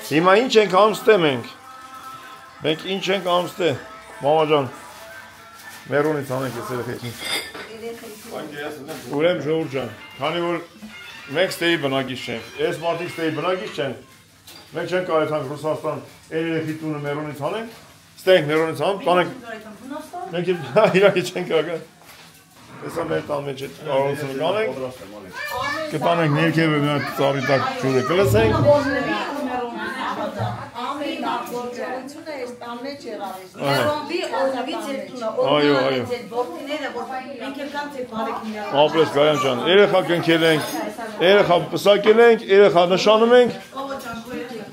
Հիմա ինչ ենք ամստե մենք։ Մենք ինչ ենք ամստե։ Մամա ջան։ Մերոնից անենք ես երեխեքին։ Ուրեմն ժողովուրդ ջան, քանի որ մենք ստեի բնակիչ չենք, այս մարդիկ ստեի բնակիչ չեն, մենք չենք կարող այդքան Ռուսաստան երեխի տունը Մերոնից անենք, ստենք Մերոնից անում, տանենք։ Մենք իրակի չենք կարող։ Հեսա մեր տան մեջ այդ կարողությունը կանենք, կտանենք ներքև մի հատ ծառի տակ ջուրը կլսենք։ Ապրես Գայան ջան, երեխա կնքել ենք, երեխա պսակել ենք, երեխա նշանում ենք։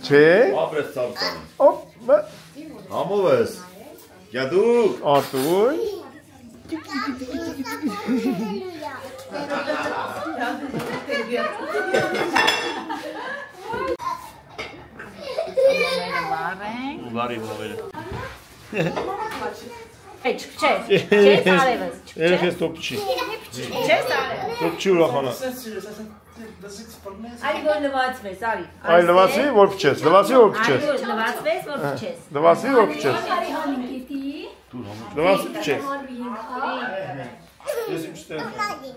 Չէ։ Ապրես ծառ Համով ես։ Գյադուկ։ Արտույն։ Բարի մովերը։ Չես արևս։ Երեխես տոպ չի։ Չես արևս։ Տոպ չի ուրախանա։ Այլ որ լվացվես, արի։ Այ լվացի, որ փչես, լվացի, որ փչես։ Այլ որ լվացվես, որ փչես։ Լվացի, որ փչես։ Լվացի, փչես։ Ես իմ չտեղ։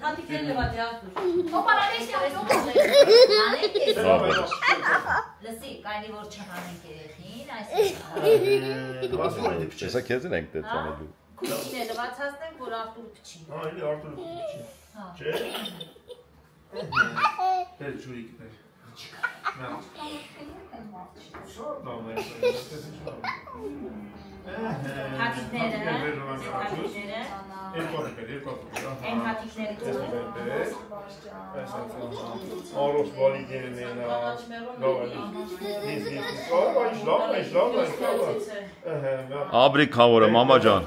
Հատիկներ լվացի աղբուր։ Լսի, կայնի որ չհանենք երեխին, այս Հեսա քեզն ենք դե ծանելու։ Քույքին է լվացացնենք, որ աղբուր փչի։ Այլի արտուր փչի։ Չէ։ Դեր ջուրիկ դեր։ Հատիկները, են հատիկները Արոս բալիդերը մենա, Աբրի քավորը, մամա ջան։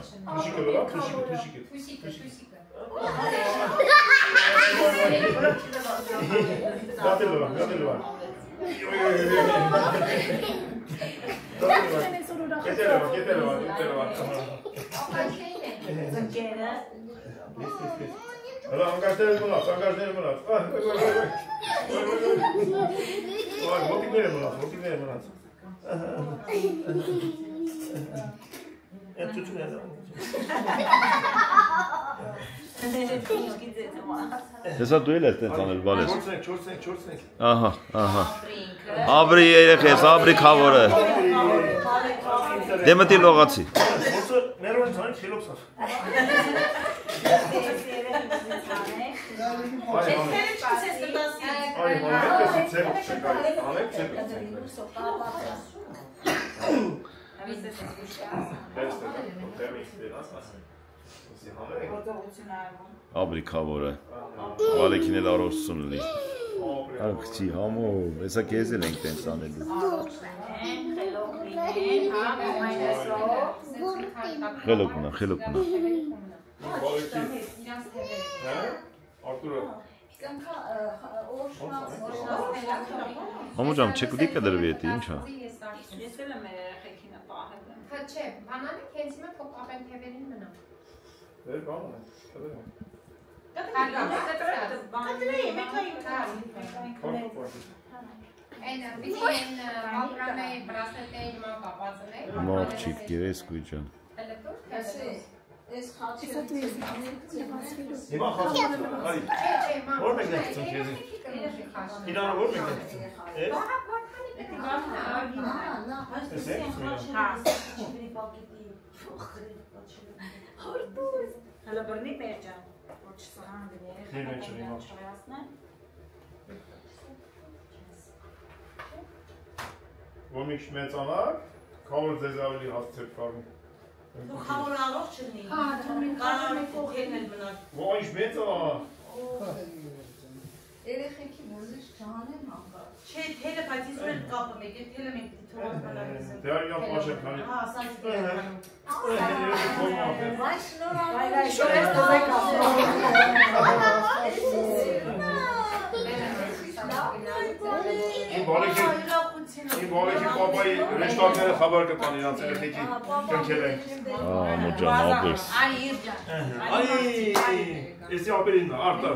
Անգաշները մնաց, անգաշները մնաց։ Ոտիկները մնաց, ոտիկները մնաց։ Այդ ծուծուները։ Հեսա դու էլ ես տենց անել բալես։ Չորցենք։ Ահա, ահա։ Աբրի երեխես, աբրի քավորը։ Դե մտի լողացի։ Մերոնից անենք խելոքսավ։ Այ համետես ծերուկ չեք, անեք ծերուկ Աբրի քավորը։ Վալեքին էլ արոսություն լի։ Աղջի համով, հեսա քեզ էլ ենք տենց անելու։ Խելոք մնա, խելոք մնա։ Համո ջան, չեք ուտի կդրվի էտի, ինչ հա։ Ես էլ եմ երեխեքինը պահել եմ։ Հա չէ, բանանը քեզ հիմա թող կապեն թևերին մնա։ Դեր բանը, Կտրեի, մեկային կարի։ Այն վիդեն մալրամեի բրասետեի նման կապածն է։ Մաղջիկ, գերեսկույ ջան։ Հիմա խասում, արի, որ մենք նեղծում քեզի։ Իրանը որ մենք նեղծում։ Հələ բրնի բերջան, ոչ սղան դրի Որ մի մեծանար, քավոր ձեզ ավելի հասցեր կարում։ Դու խավոր առող չնի, կարար կողեն էլ բնար։ Ո ինչ մեծ ա։ Երեխեքի ոզիշ չանեմ անգար։ Չէ, թելը բայց իսուր էլ կապը մեկ է, թելը մենք թողով բնարվես եմ։ Դե այլյան պաշեք քանի։ Հա, ասած դե հանում։ Վայ շնորհավոր։ Շորես տոզեք Բարեկի։ Իմ Վալեքի պապայի ռեշտակները խաբար կտան իրանց երեխեքի կնքել են։ Մոջան ապրես։ Այ, էսի ապերին նա, արտար։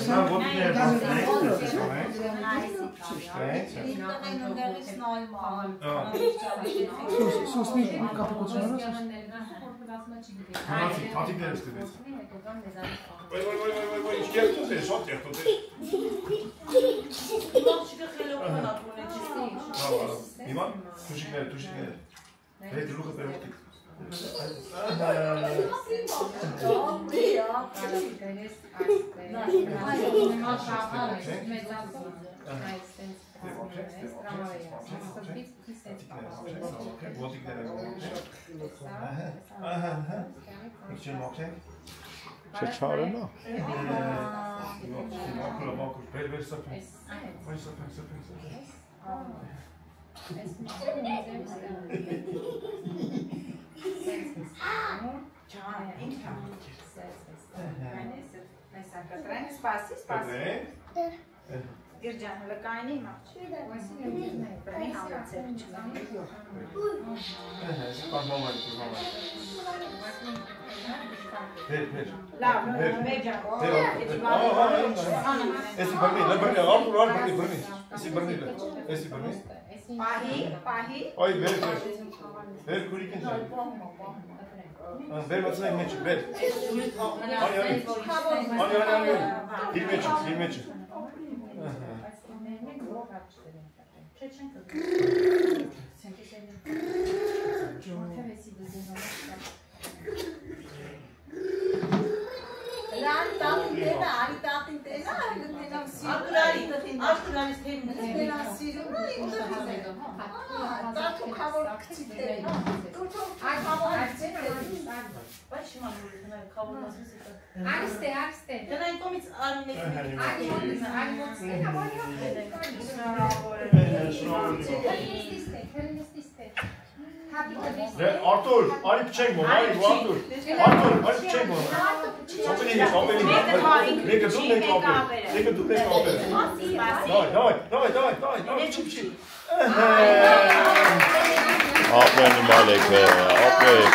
Նա ոտիներ Թաթիկներ ես տվեց։ Ոյ, իչկեր տուտ է, շատ եղ տուտ է։ Հիմա, թուշիկներ։ Հետ լուխը պերոտիկ։ Չարը նա։ Դիրջան, լկայնի մաղջ։ Լավ, մեջան։ Պահի։ Այ, վեր կուրիկին շա։ Վեր մացնեք մեջը, վեր։ Անի, իր մեջը։ Artur, ari փչենք մոմ, ari Artur, ari փչենք մոմ։ Սոպելի, մեկը դու մեկ ապեր։ Դայ, փչի։ Ապրեն մալեքը, ապրեք։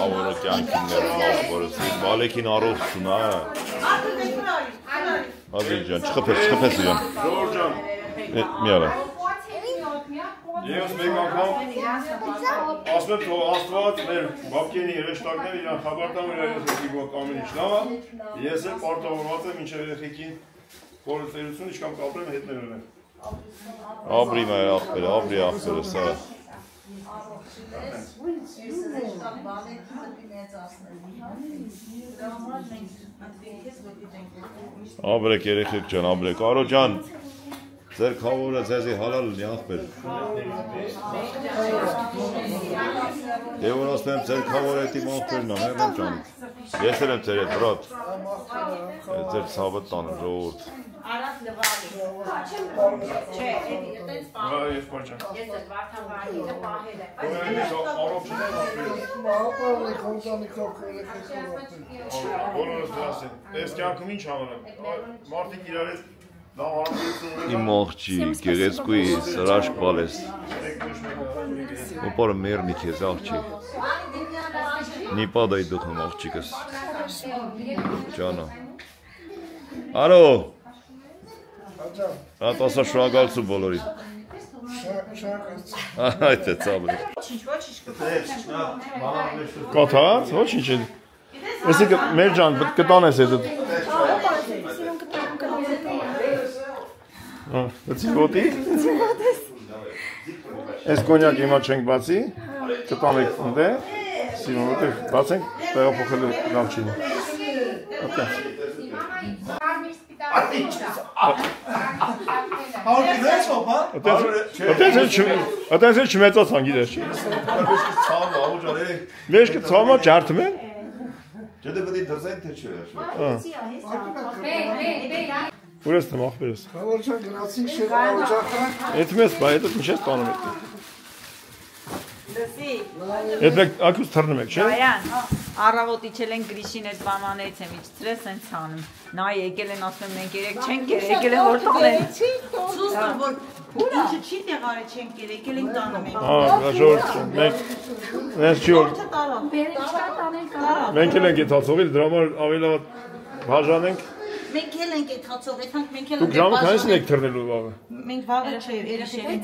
Ավորը կյանքինները լավ որսի, մալեքին առողջություն, Ադիջան, չխփես իրան։ Ժորժան։ Մի արա։ Ես մեկ անգամ ասում եմ թող Աստված մեր բաբկենի հրեշտակները իրան խաբար տան մեր երեխեքի մոտ ամեն ինչ լավ է։ Ես էլ պարտավորված եմ մինչև երեխեքի խորհրդերություն ինչքան կապրեմ հետներ ունեմ։ Ապրի մեր աղբերը, ապրի աղբերը, սա։ Ապրեք երեխեք ջան, ապրեք, Արո ջան, ձեր քավորը ձեզի հալալ լինի աղբեր։ Դե որ ասում եմ ձեր քավորը էտի աղբերն եմ, եմ ջանիք։ Ես էլ եմ ձեր հետ, բրատ։ Ձեր ցավը տանը, ժողովուրդ։ Արած լվալի։ Չէ, այդպես պահել։ Ես պարչան։ Ես էլ Վարդան Վարդինը պահել է։ Բոլորս դրաս են։ Ես կյանքում ինչ հավանեմ։ Մարդիկ իրար ես լավ հարմարություն ունեն։ Իմ աղջի, գեղեցկուի սրաշկ բալես։ Ոպարը մերնի քեզ աղջի։ Նիպադայի դուխում աղջիկս։ Ջանա։ Արո։ Ատասա շնորհակալություն բոլորին։ Այդ է ծավալի։ Կաթած, ոչինչ է։ Էսի մեր ջան, կտանես հետդ։ Դեցի ոտի։ Այս կոնյակ հիմա չենք բացի, կտանեք ընդե, սիմոն ոտեղ բացենք, տեղափոխելու լավ չի։ Attenzione ci metto a sangue adesso. Vedi che ciao, certo men. C'è da vedere da gente c'è. Pure sta mach bes. Grazie, Etmes bei, das mich jetzt da noch mit. Այդ մեկ ակուս թռնում եք, չէ՞։ Այան, առավոտ իջել են Գրիշին այդ բանաներից եմ իջցրել, սենց ցանում։ Նա եկել են ասում մենք երեք չենք եկել են որ տանեն։ Սուստը որ ինչը չի տեղարը չենք եկել են տանում ենք։ Ժողովուրդ, մենք չի որ մենք էլ ենք այդ հացողի դրա համար ավելի լավ բաժանենք։ Մենք էլ ենք այդ հացով, այդքան մենք էլ Դուք ժամը քանիսն եք թռնելու վաղը։ Մենք վաղը չէ, երեխեքին ենք։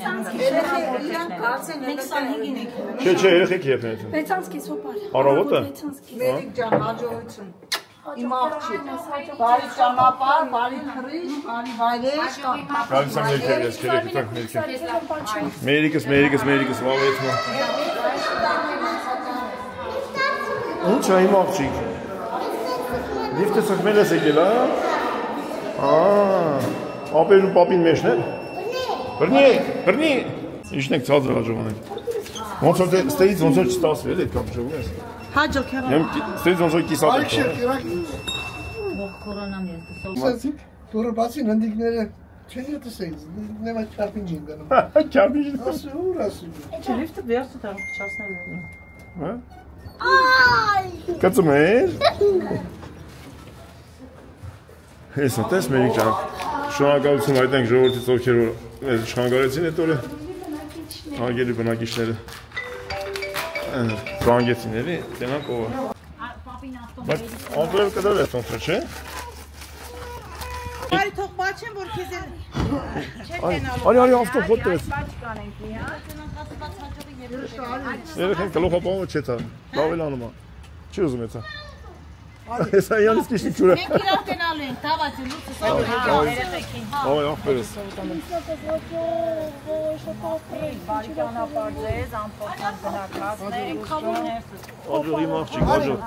Մենք 25-ին ենք։ Չէ, երեխեք երբ են։ 6-ից սոպար։ Առավոտը։ Մերիկ ջան, հաջողություն։ Իմ աղջիկ։ Բարի ճանապարհ, բարի թռիչ, բարի վայրեջ։ Գալիս եմ երկերես, քերեք տանք մերիկես։ Մերիկս վավեթմա։ Ինչ է իմ աղջիկ։ Լիֆտը սխմել ես եկել, ապերն ու պապին մեջն է։ Բրնի։ Իշն եք ծածր հաջողանեք։ Ոնց որ ստեից ոնց որ չստասվել այդ կամ ժողում ես։ Հաջող եմ։ Ստեից ոնց որ կիսատ եք։ Կորոնամ ես Սացիկ, դուրը բացին հնդիկները չեն ետսեից, նեմա չարպինջ են գնում։ Չարպինջ։ Ասի, ուր ասի։ Չլիֆտը վերցը տամ չասնելու։ Կծում էր։ Հեսա, տես մերիկ ջան, շնորհակալություն հայտնենք ժողովրդից ովքեր որ մեզ չխանգարեցին այդ օրը արգելի բնակիչները զանգեցին էլի, տենանք ով է։ Բայց անդրել կդար է տոնտրը, չէ։ Բարի թող բաչեմ, որ քեզ էլ չեն տենալու։ Արի ավտո խոտ տրես։ Երեխեն կլոխապահումը չէ թա, լավ էլ անում է, չի ուզում էցա։ Հեսա յանից կիշի չուրը։ Մենք իրավ տենալու ենք, թավացի լուցը սա երեխեքին։ Ավայ աղբերս։ Բարի ճանապարհ ձեզ, ամփոփան բնակվածներ, Աջող իմ աղջիկ, աջող։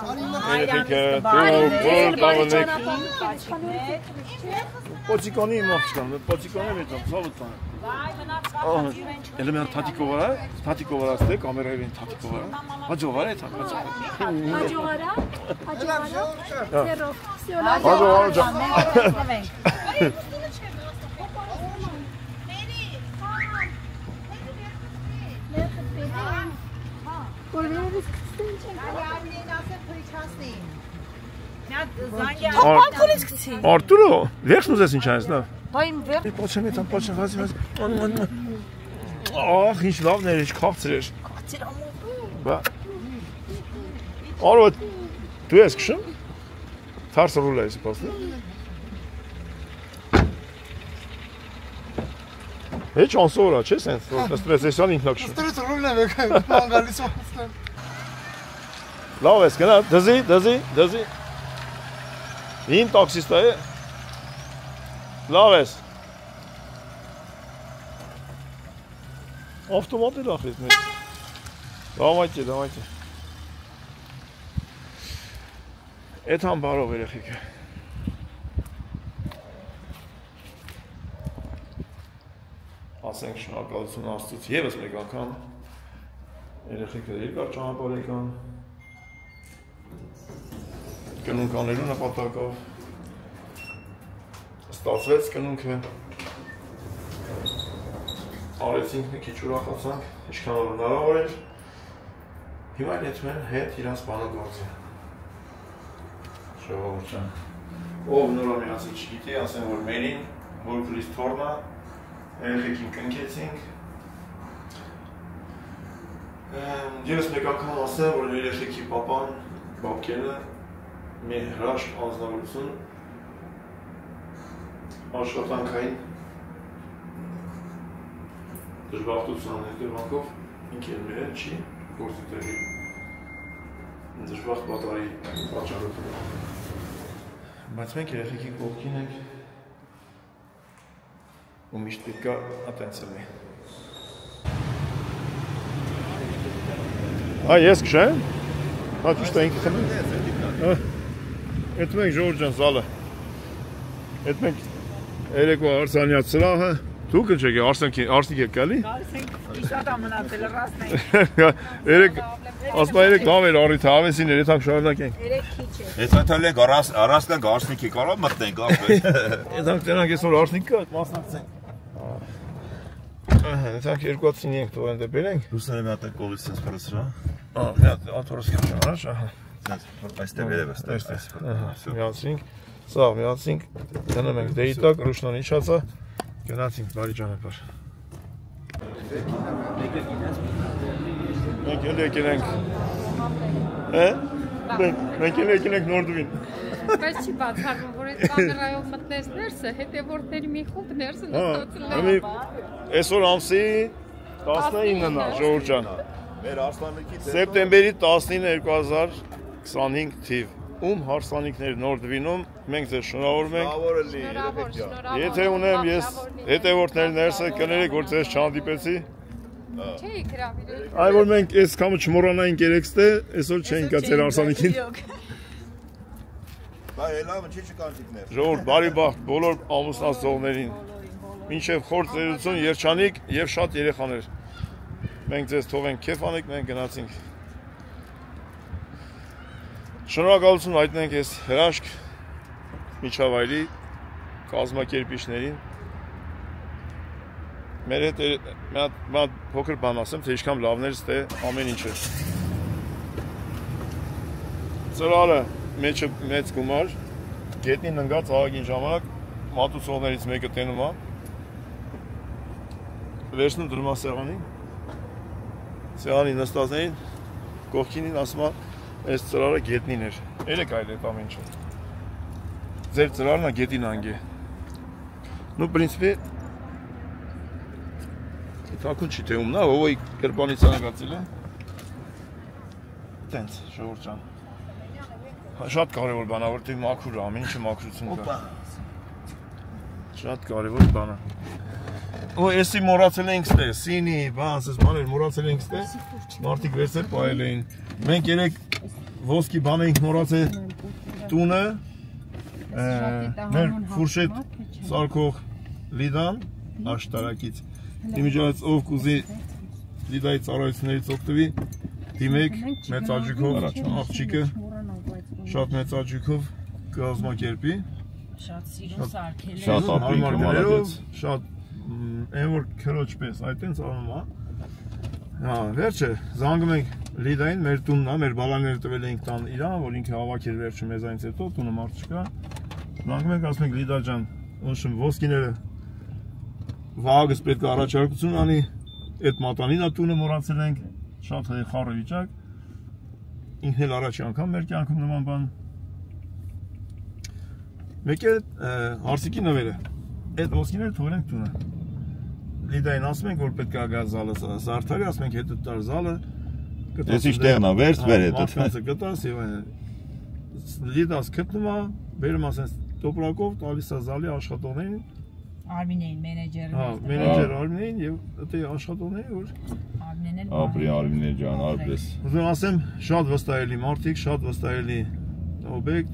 Երեխեքը դուք բավանեք։ Պոծիկանի իմ աղջկան, պոծիկանի մեջ եմ, սավը տանը։ Ele mi-ar tatikovara? Tatikovara asta, camera e tatikovara. Hajovara e tatikovara. Հաջողարա։ Arturo, վերջն ուզես ինչ անես, լավ։ Բայմ վեր։ Պոչեմ էտան, վազի։ Ահ, ինչ լավն էր, ինչ քաղցր էր։ Քաղցր ամոթ։ Բա։ Արո, դու ես քշում։ Թարսը ռուլա ես պաստի։ Հեչ անսորա, չէ՞ սենց, որ ստրեսեսյան ինքնակշում։ Ստրեսը ռուլն է վեկայ, ման գալիս ոստեն։ Լավ ես, գնա, դզի։ Ին տաքսիստա է։ Լավ ես։ Ավտոմատ էլ ախրից մեր։ Դավայտի։ Էդ համբարով երեխեք է։ Ասենք շնորհակալություն Աստծուց եւս մեկ անգամ երեխեքը երկար ճանապարհ եկան կնունք անելու նպատակով ստացվեց կնունքը արեցինք մի քիչ ուրախացանք ինչքան որ հնարավոր էր հիմա նետում են հետ իրանց բանագործը ժողովուրդ ջան ով նորը միացի չգիտի ասեն որ մերին որ քրիս թորնա երեխեքին կնքեցինք ես մեկ անգամ ասեմ որ երեխեքի պապան բաբկենը մի հրաշք անձնավորություն աշխատանքային դժբախտության հետևանքով ինքը մերեն չի գործի տեղի դժբախտ պատարի պատճառով բայց մենք երեխեքի կողքին ենք ու միշտ պետք է ատենցիա լինի ես քշեմ ճիշտ է ինքը խմի Էդ մենք ժողովուրդ ջան զալը Էդ մենք երեկո Արսանյաց սրահը Դուք ինչ եք արսնիկ եք գալի Գալիս ենք իսատ ամնացել ռասնենք Երեք ասպա երեք լավ էր առիթը ավեսին էր եթանք շարունակենք Երեք քիչ է Եթե թալենք առասնենք արսնիկի կարող մտնենք ապե Եթանք տենանք այսօր արսնիկ կա մասնակցենք Դրանք երկուացին ենք թողեն դե բերենք։ Ռուսները մի հատ են կողից sense փրսրա։ Մի հատ աթորս կերպ առաջ, ահա։ Այստեղ վերևս տես։ Միացրինք, սաղ միացրինք, գնում ենք դերի տակ, ռուշնան իջացա, գնացինք բարի ճանապարհ։ Մենք եկել ենք։ Մենք եկել ենք Նորդվին։ Բայց չի բացառվում, որ այդ կամերայով մտնես ներսը, հետևորդների մի խումբ ներսը նստեցել է։ Այսօր ամսի 19-ն է, Ժողովուրդ ջան։ Մեր հարսանիքից Սեպտեմբերի 19, 2025 թիվ։ Ում հարսանիքներ Նորդվինում մենք ձեզ շնորհավորում ենք։ Եթե ունեմ ես հետևորդներ ներսը կներեք, որ ձեզ չհանդիպեցի։ Չէի գրավիրել։ Այ որ մենք այս կամը չմոռանայինք երեքստե, այսօր չենք գա ձեր հարսանիքին։ Բայ լավը չի կանտիկներ։ Ժողովուրդ, բարի բախտ բոլոր ամուսնացողներին։ Մինչև խոր ծերություն, երջանիկ եւ շատ երեխաներ։ Մենք ձեզ թողենք քեֆ անենք, մենք գնացինք։ Շնորհակալություն հայտնենք այս հրաշք միջավայրի կազմակերպիչներին։ Մեր հետ մի փոքր բան ասեմ, թե ինչքան լավներ ստե ամեն ինչը։ Ծրարը մեջը մեծ գումար, գետնին ընկած աղագին ժամանակ մատուցողներից մեկը տենում է, վերցնում դրում է սեղանին, սեղանի նստածներին, կողքինին ասում է, այս ծրարը գետնին էր, երեք այլ էտ ամեն ինչը, ձեր ծրարն է գետին անգե, նու պրինցպի, թակուն չի թեում նա, ովոյ կրպանից անագացել է, տենց, ժողովուրդ ջան, շատ կարևոր բան է, որտեղ մաքուր է, ամեն ինչը մաքրություն կա, շատ կարևոր բան է, ու եսի մորացել էինք ստե, սինի, բան, ասես բաներ մորացել էինք ստե, մարդիկ վերցել պայել էին, մենք երեք ոսկի բան էինք մորացել տունը, մեր ֆուրշետ սարքող լիդան, աշտարակից, իմիջայց ով կուզի լիդայի ծառայություններից օգտվի, դիմեք մեծ աջուկով աղջիկը, շատ մեծ աջուկով կազմակերպի, շատ սիրուն սարքել է, շատ ապրինք մալադեց, շատ են որ քրոջ պես, այդ ենք անում է, վերջը, զանգում ենք լիդային, մեր տունն է, մեր բալաները տվել էինք տան իրան, որ ինքը հավաքեր վերջը մեզանից հետո, տունը մարդ չկա, զանգում ենք, ասում ենք լիդա ջան, ոնշմ ոսկիները վաղագս պետք է առաջարկություն անի, այդ մատանին է տունը մորացել ենք, շատ խառը վիճակ, ինքն էլ առաջի անգամ մեր կյանքում նման բան, մեկ է հարսիկի նվերը, այդ ոսկիները թողենք տունը, լիդային ասում ենք, որ պետք է ագա զալը զարդարի, ասում ենք հետը տար զալը, ես իշ տեղն է, վերց վեր հետը, մարդկանցը կտաս և այն, լիդաս կտնում է, բերում ասենց տոպրակով, տալիս է զալի աշխատողներին, Արմինեին, մենեջերը մենեջեր Արմինեին և դե աշխատողների, որ ապրի Արմինե ջան, արբես ուզում ասեմ, շատ վստահելի մարդիկ, շատ վստահելի օբյեկտ,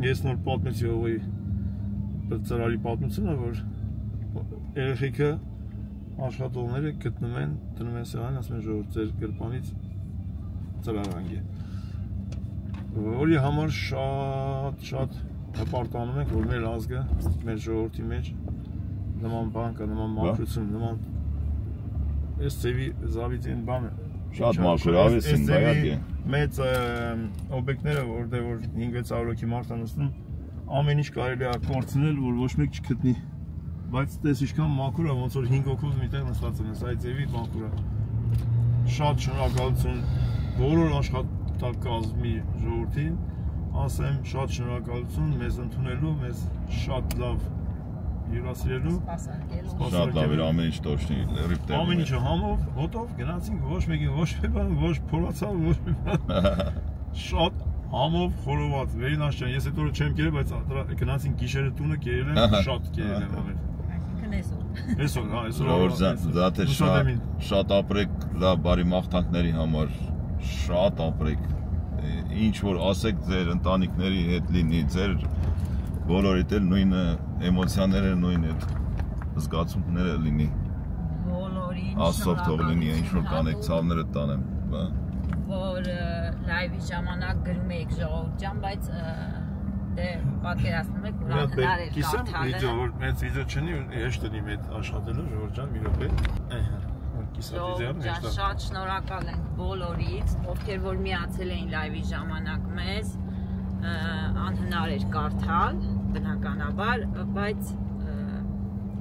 ես նոր պատմեցի ովոյի ծրարի պատմությունը, որ երեխիքը աշխատողները գտնում են, դնում են սեղանին, ասում են ժողովուրդ ձեր գրպանից ծրարանք է, որի համար շատ հպարտանում ենք, որ մեր ազգը, մեր ժողովրդի մեջ նման բան կա, նման մաքրություն, նման այս ծևի զավից են բանը շատ մաքուր, ավեսին բայակ է մեծ օբյեկտները, որտեղ որ 5-600 հոգի մարդ է նստում, ամեն ինչ կարելի է կորցնել, որ ոչ մեկ չգտնի, բայց տես ինչքան մաքուր է, ոնց որ 5 հոգով միտեղ նստած են, այս ծևի մաքուր է, շատ շնորհակալություն բոլոր աշխատակազմի ժողովրդին, ասեմ շատ շնորհակալություն մեզ ընդունելու, մեզ շատ լավ հյուրասիրելու, շատ լավ էր ամեն ինչ տոշնի, լրիվ տեղում ամեն ինչը համով, հոտով, գնացինք, ոչ մեկին ոչ մի բան, ոչ փորացավ, ոչ մի բան, շատ համով խորոված, վերինաշ ջան, ես այդ օրը չեմ կերել, բայց գնացինք գիշերը տունը կերել եմ, շատ կերել եմ ամեն այսօր, զատ է շատ ապրեք, լավ բարի մաղթանքների համար, շատ ապրեք, ինչ որ ասեք ձեր ընտանիքների հետ լինի, ձեր բոլորիդ էլ նույն էմոցիաները, նույն զգացումները լինի, Աստծով թող լինի, ինչ որ կանեք, ցավները տանեմ, որ լայվի ժամանակ գրում եք ժողովուրդ ջան, բայց Դե պատկերացնում եք, որ անհնար էր կարդալը։ Վիդեո, որ մեծ վիդեո չնի, հեշտ դնի մեծ աշխատելը, Ժողովուրդ ջան, մի րոպե։ Ջան, շատ շնորհակալ ենք բոլորից, ովքեր որ միացել էին լայվի ժամանակ մեզ, անհնար էր կարդալ, բնականաբար, բայց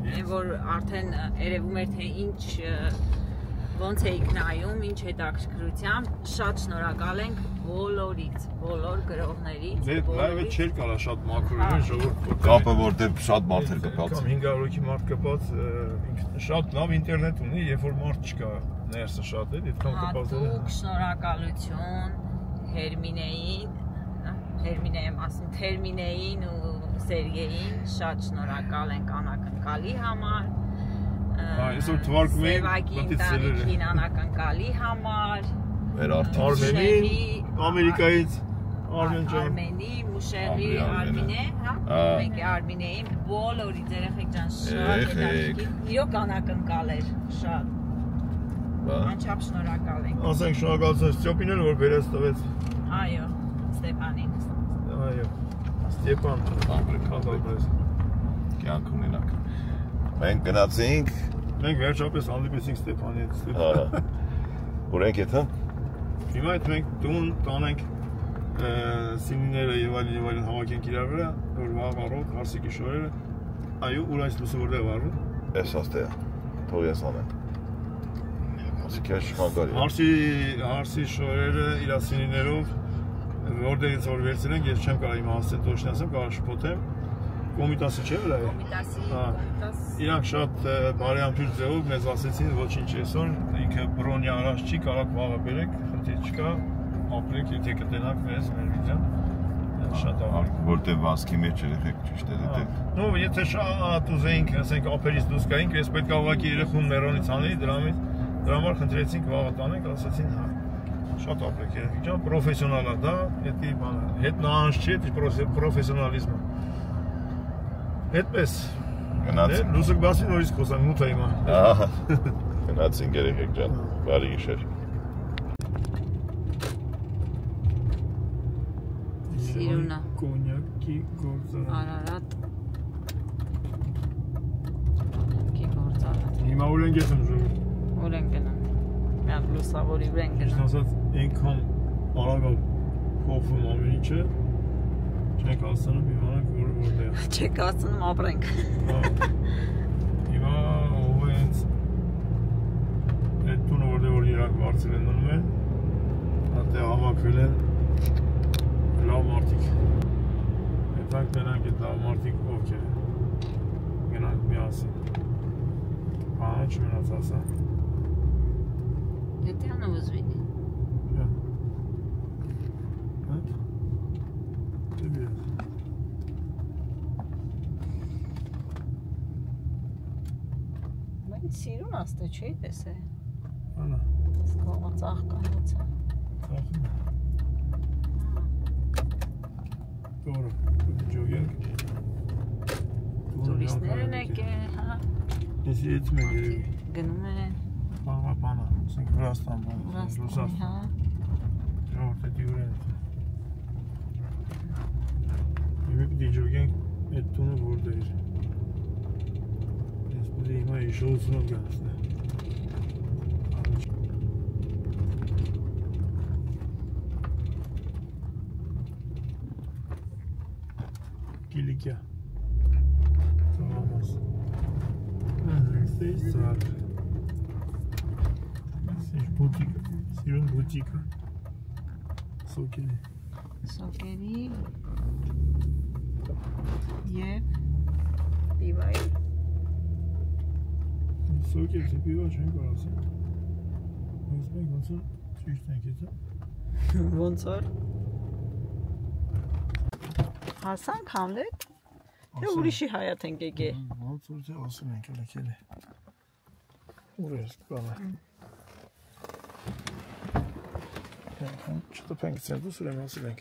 այն որ արդեն երևում էր թե ինչ ոնց էիք նայում, ինչ հետաքրքրությամբ, շատ շնորհակալ ենք բոլորից, բոլոր գրողներից, լայվը չէր կարա շատ մաքուր լինի, ժողովուրդ կապը որտեղ շատ մարդ էր կպած։ Կամ 500 հոգի մարդ կպած, շատ լավ ինտերնետ ունի, երբ որ մարդ չկա, ներսը շատ է, այդքան կպած է։ Հատուկ շնորհակալություն Հերմինեին ասում, Թերմինեին ու Սերգեյին, շատ շնորհակալ ենք անակնկալի համար։ Այսօր թվարկում ենք ընտանիքին անակնկալի համար, Մեր Արմենի, Ամերիկայից, Արմենի, Մուշեղի, Արմինե, հա, մենք Արմինեին, բոլորից երեխեք ջան, շատ հետաքրքիր, իրոք անակնկալ էր, շատ, անչափ շնորհակալ ենք։ Ասենք շնորհակալություն Ստեփանին էլ որ բերեց տվեց։ Այո, Ստեփանին։ Այո, Ստեփան, ապրես։ Կյանք ունենանք։ Մենք գնացինք։ Մենք վերջապես հանդիպեցինք Ստեփանի հետ։ Ուր ենք եթե։ Հիմա այդ մենք տուն տանենք սինիները եւ այլն հավաքենք իրար վրա, որ վաղ առօր հարսիկի շորերը։ Այո, ուր այս լուսը որտեղ վառվում։ Էս աստե։ Թող ես անեմ։ Ասիկա շմագարի։ Հարսի շորերը իր սինիներով որտեղից որ վերցրել ենք, ես չեմ կարող իմացել точно ասեմ, կարող շփոթեմ։ Կոմիտասի չէ՞ վրա է։ Կոմիտասի։ Իրանք շատ բարեհամբույր ձևով մեզ ասեցին, ոչինչ այսօր ինքը բրոնի առաջ չի, կարող վաղը բերեք, խնդիր չկա, ապրեք, եթե կտենաք մեզ մեր վիդեոն։ Շատ ահարկ։ Որտեղ վազքի մեջ երեխեք ճիշտ է դե։ Ну, եթե շատ ուզեինք, ասենք ապերից դուրս գայինք, ես պետք է ուղղակի երեխուն մերոնից անեի, դրա համար խնդրեցինք վաղը տանենք, ասեցին հա։ Շատ ապրեք երեխեք ջան, պրոֆեսիոնալ է դա, դա բանը, հետ նահանջ չի, դա պրոֆեսիոնալիզմ է։ Այդպես։ Գնացինք։ Լուսը բացի նորից խոսանք, մութ է հիմա։ Ահա։ Գնացինք երեխեք ջան, բարի գիշեր։ Սիրունա։ Կոնյակի գործարան։ Արարատ։ Կոնյակի գործարան։ Հիմա ուր ենք եսում ժողովուրդ։ Ուր ենք գնում։ Միակ լուսավորի վրա ենք գնում։ Ասած այնքան արագ փոխվում ամեն ինչը։ Չենք հասնում իմանանք որ որտեղ։ Չեք հասնում ապրենք։ Հիմա ով է հենց այդ տունը որտեղ որ իրանք վարձել են մնում են, այդտեղ հավաքվել են լավ մարդիկ։ Հետանք մենանք այդ լավ մարդիկ ովքեր են։ Գնանք միասին։ Բանը չմնաց ասա։ Եթե անով ուզվինի։ Սիրուն աստե չի տեսե։ Անա։ Սկողը ծաղկանոց է։ Ծաղկում է։ Դորը, ջոգենք։ Տուրիստներ են եկել, հա։ Ես եծում են երևի։ Գնում են։ Բանը, ասենք Վրաստան բան, Ռուսաստան, հա։ Ժողովուրդ էդի ուր են։ Հիմա պիտի ջոգենք այդ տունը որտեղ էր։ Հիմա հիշողությունով գանցնե։ Կիլիկյա։ Ծավամաս։ Ստեյս ծաղ։ Սիշ բուտիկը, սիրուն բուտիկը։ Սոկերի։ Սոկերի և պիվայի։ Սոկեր թե պիվա չեն կարասին։ Ոնց մենք ոնց որ ճիշտ ենք եթե։ Ոնց որ։ Հասանք Համլետ։ Թե ուրիշի հայատ ենք եկել։ Ոնց որ թե ասում ենք ելեկել է։ Ուր ես բանը։ Չտպենք ցերդուս ուրեմն ասել ենք։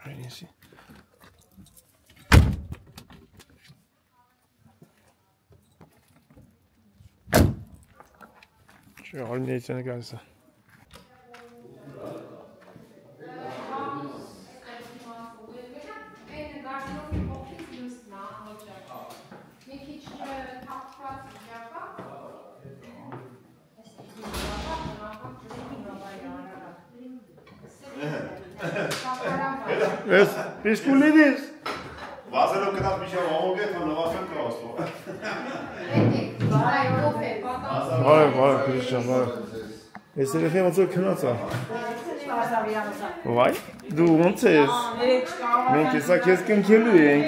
Այնիսի։ Չէ, արմինեից են գալիս է։ Ես պիսկուլիդիս։ Վազելով կտավ միշավ ամոգետ, հա նվասեն կրասվող։ Վայ, Քրիստիան, վայ։ Ես երեխի ոնց որ քնած է։ Վայ, դու ոնց ես։ Մենք հեսա քեզ կնքելու ենք։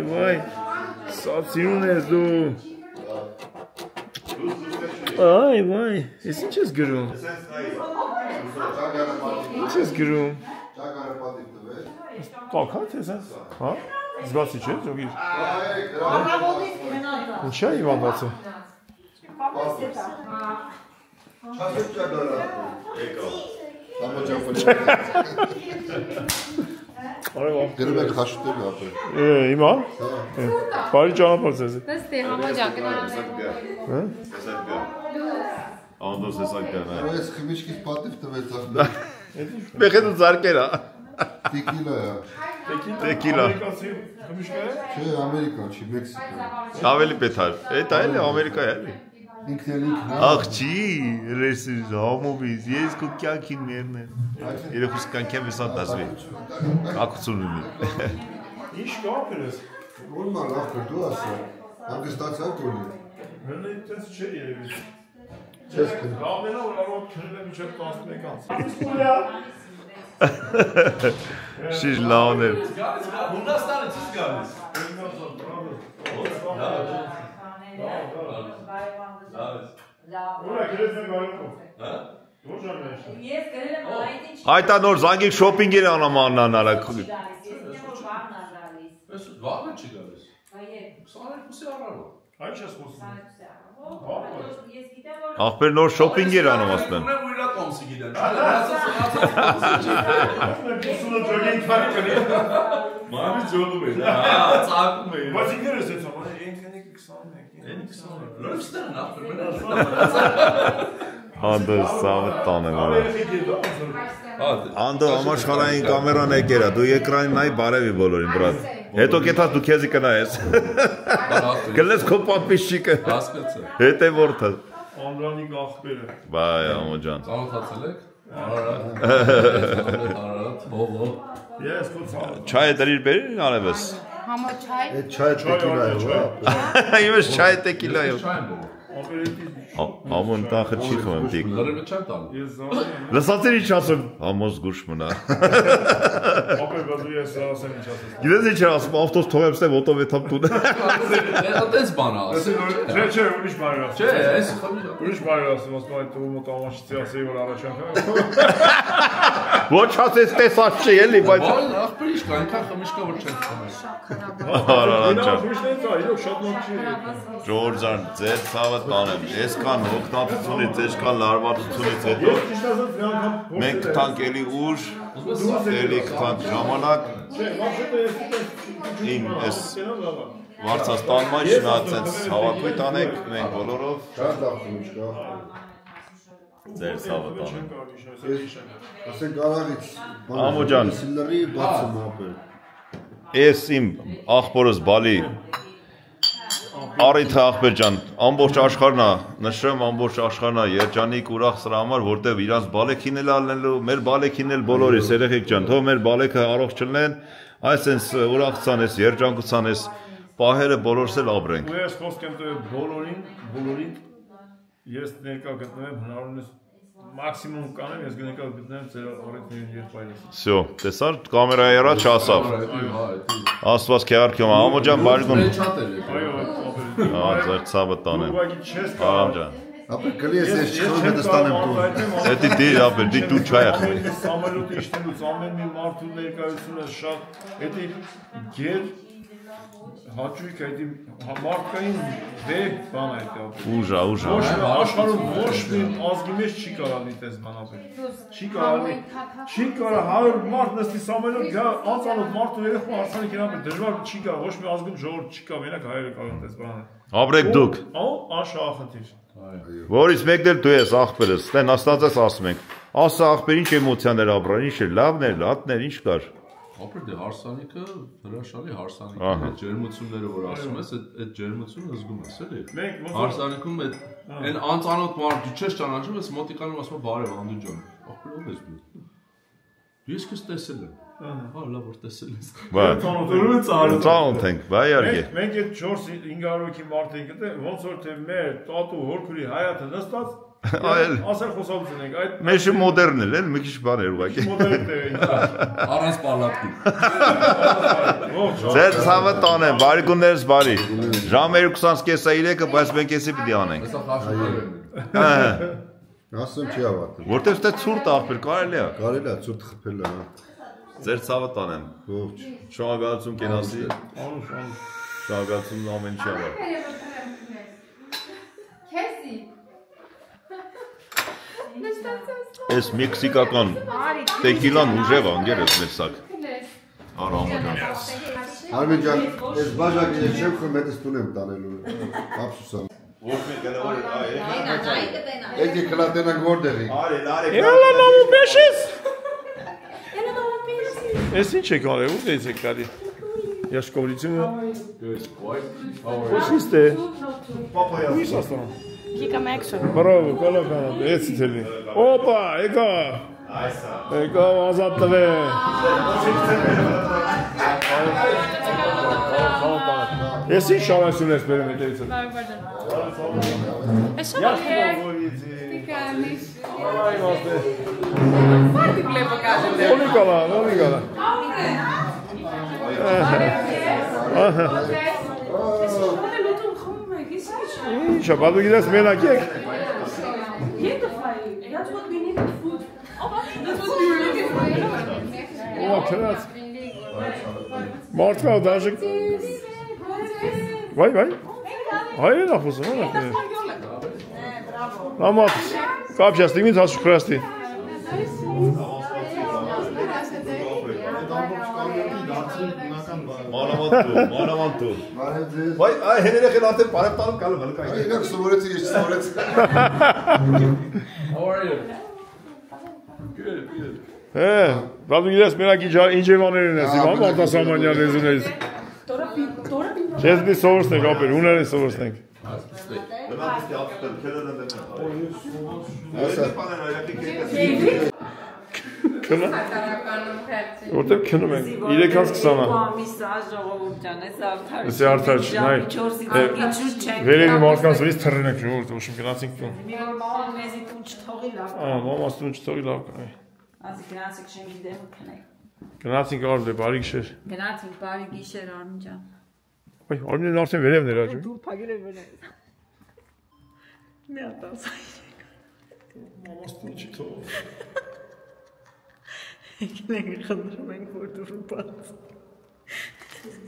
Վայ։ Սա սիրուն ես դու։ Վայ, ես ինչ ես գրում։ Ինչ ես գրում։ Կակատ ես ես, հա? Զգացի չէ, զոգիր։ Ինչ է իվանդաց է։ Գրում եք խաշուտել ապեր։ Հիմա։ Բարի ճանապարհ ձեզ։ Դստի համաջան կնանանք։ Անդոս էսակ գանա։ Այս խմիչքից պատիվ տվեց ախմը։ Մեխ է դու ձարկեր հա։ Տեկիլա է։ Տեկիլա։ Չէ, Ամերիկա չի, Մեքսիկա։ Ավելի պետար։ Էդ այլ է Ամերիկա է էլի։ Ինքն էլ ինքն։ Ախ չի, ռեսից համովից, ես քո կյանքին մերն եմ։ Երեխուս կյանքեմ էսա դասվի։ Ակցուն ունի։ Ինչ կապ ես։ Ուրմա լավ դու ասա։ Հանգստացա դու։ Հենց այդպես չէ երևի։ Չես քն։ Լավն է որ առողջ քնել եմ իջել 11 անց։ Շիշ լավն է։ Հունաստանից ես գալիս։ Ուրա քրես եմ գալու։ Հա? Ոչ ամեն։ Ես գրել եմ այդ ինչ։ Այդա նոր զանգիկ շոփինգեր անամանան արա։ Ես որ բառն ալիս։ Ես վաղը չի գալիս։ Այո։ 22-ի առավոտ։ Այդ չես խոսում։ Ես գիտեմ որ Ախպեր նոր շոփինգեր անում ասում եմ։ Ունեմ ու իրա տոմսի գիտեմ։ Մամի ջոդում է։ Հա, ծակում է։ Բայց ինքն ես էցա, ինքնիկ 21։ Լույսներն ախպեր Անդոս սամը տանը վրա։ Անդո համաշխարհային կամերան եկերա, դու էկրանին նայ բարևի բոլորին, բրատ։ Հետո կեթա դու քեզի կնայես։ Գլես քո պատմիչիկը։ Հասկացա։ Հետե որդը։ Անդրանիկ ախպերը։ Բայ, ամո ջան։ Ծանոթացել եք։ Արարատ, հողո։ Ես քո ցավ։ Չայ դրիր բերին արևս։ Համաչայ։ Այդ չայ տեկիլա է, հա։ Իմս չայ տեկիլա է։ Չայ բերում։ Ամոն տախը չի խմեմ տիկ։ Լրիվ չեմ տալու։ Ես զարմանում եմ։ Լսացիր ինչ ասում։ Ամոս գուշ մնա։ Ապեր բազու ես ասեմ ինչ ասես։ Գիտես ինչ ասում, ավտոս թողեմ ստե ոտով եթափ տուն։ Այդպես բան ասի։ Չէ, ուրիշ բան ասում։ Չէ, այս խմի։ Ուրիշ բան ասում, ասում այդ ու մոտամաշից ասեի որ առաջանքը։ Ոչ ասես տեսած չի էլի, բայց Բան ախպեր ինչ կա, այնքան խմիչք կա որ չեմ խմել։ Արարջա։ Ուրիշն է դա, իրոք շատ մոտ չի։ Ժորժան, ձեր ցավը տանեմ։ Ես կան հոգնածությունից, ես կան լարվածությունից հետո Ես ճիշտ ասած մի անգամ մենք կտանք էլի ուր, էլի կտանք ժամանակ Չէ, մաշետը ես իմ էս Վարչաստան մայ շնացենց հավաքույթ անենք մենք բոլորով Շատ լավ խմիչք, հա։ ձեր ցավը տանեմ։ Ասենք Արարից։ Ամո ջան։ Սիլրի բացում ապեր։ Ես իմ աղբորս բալի Արիթ աղբեր ջան, ամբողջ աշխարհն է, նշում ամբողջ աշխարհն է երջանիկ ուրախ սրա համար, որտեվ իրանց բալեքին էլ ալնելու, մեր բալեքին էլ բոլորիս երեխեք ջան, թող մեր բալեքը առողջ չլինեն, այսպես ուրախության էս, երջանկության էս պահերը բոլորս էլ ապրենք։ Ու ես խոսք եմ տվել բոլորին ես ներկա գտնեմ հնարավորինս մաքսիմում կանեմ, ես ներկա գտնեմ ձեր օրենքներին եղբայրս։ Всё, տեսար կամերայի առաջ ասավ։ Աստված քեզ արքյոմ, ամո ջան, բարիգուն։ Այո, Ահա ձեր ցավը տանեմ։ Ահա ջան։ Ապեր գլի ես չխորում եմ ստանեմ դու։ Էդի դի ապեր, դի դու չայ խմի։ Սամալյոտի իշտելուց ամեն մի մարդու ներկայությունը շատ, էդի գեր հաճույք այդ մարդկային վեբ բան այդ ուժա աշխարհում ոչ մի ազգի մեջ չի կարող լինի այս բանապետ չի կարող 100 մարդ նստի սամելով գա անծանոթ մարդու երեխա հարցանի կերապ դժվար չի կարող ոչ մի ազգում ժողովուրդ չի կարող մենակ հայերը կարող են այս բանը ապրեք դուք աշախնդիր որից մեկն էլ դու ես աղբերս տեն աստված ես ասում ենք ասա աղբեր ինչ էմոցիաներ ապրան ինչ է լավներ լատներ ինչ կար ապրել դե հարսանիքը հրաշալի հարսանիք է ջերմությունները որ ասում ես այդ ջերմությունը զգում ես էլի հարսանիքում այն անծանոթ մարդ դու չես ճանաչում ես մոտիկանում ասում բարև անդու ջան ապրել ով ես դու ես քեզ տեսել եմ հա լավ որ տեսել ես ծանոթ ենք բայ արգե մենք այդ 4-500 հոգի մարդ ենք դե ոնց որ թե մեր տատու հորքուրի հայաթը նստած այլ ասել խոսալություն ենք այդ մեջը մոդեռն էլ մի քիչ բաներ ուղղակի մոդեռն է առանց պալատի ձեր ցավը տանեմ բարի գուներս բարի ժամը 2:23-ը բայց մենք էսի պիտի անենք հեսա խաշում ասում չի ավարտել որտեղ ստե ցուրտ աղբեր կարելի է ցուրտ խփել է ձեր ցավը տանեմ ողջ շնորհակալություն կենասի անուշ շնորհակալություն ամեն ինչի համար քեզի Այս մեքսիկական տեկիլան ուժեղ անգերս մեր սակ Արամոջան Արմեն ջան այս բաժակը ես չեմ խմում հետս տունեմ տանելու ափսոսան Ոչ մի գնավոր Եկի կլատենակ որտեղի Ելա նամու պեշես Ես ինչ եք արել ուր դեից եք կարի Яшковлицина Почисте Ui asta Kika Maxo. Bravo, coloca, ieți-te-li. Opa, ega! Ega, azat-te-le! Esi șalansul experimentezi. Eso no Τι κάνεις. είμαστε. Πάρ' τη βλέπω κάτω. Πολύ καλά, πολύ καλά. Şapadı gidersin merak et. O kral. Martka daşık. Vay vay. Hayır yapıyorsun ha. Ama kapacağız değil mi taş şükresti. Մանավանդ դու Վայ այ հերերեխեն արդեն բարև տալում կալում հլկա Ինակ սովորեցի ես սովորեցի How are you? Good. Բադու գիտես մենակ ինչ եվաներն ես իմ Արտասամանյան լեզուներից Չես մի սովորսնենք ապեր, ուներ են սովորսնենք Քնա Որտեղ քնում ենք 3:20-ը Ամիսա ժողովուրդյան էս արդար Էս արդար չնայ Վերևի մարդկանց վրից թռին եք ժողովուրդ ուշում գնացինք տուն Մի որ մաման մեզի տուն չթողի լավ Մամաս տուն չթողի լավ կնայ Ասի գնացինք շենքի դեմը քնենք Գնացինք արդե բարի գիշեր Գնացինք բարի գիշեր Արմին ջան Այ Արմինեն արդեն վերևն էր աճում Դու փագել ես վերև Մի հատ ասա Մամաս տուն չթող Եկնենք խնդրում ենք որ դու ռուպած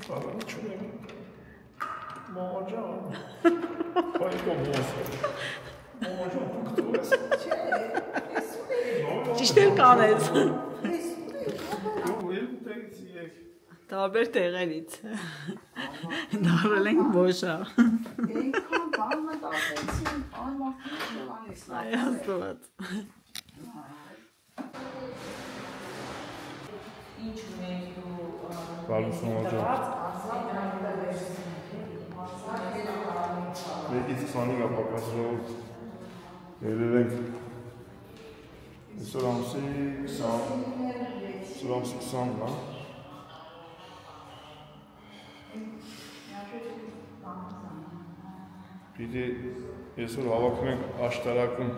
Բարան չունեմ Մամա ջան Հայ կոմոս Մամա ջան կուկտուես Ճիշտ էլ կանեց Դու երկու տեղից եկ Տարբեր տեղերից Դարել ենք բոշա Ինքան բանը դատեցին անմարդից Այ աստված Ինչ ունենք դու Բարություն աջա Մեկից 20-ին ապակաս ժողորդ Երև ենք Այսօր ամսի 20 հա Պիտի այսօր հավաքում ենք աշտարակում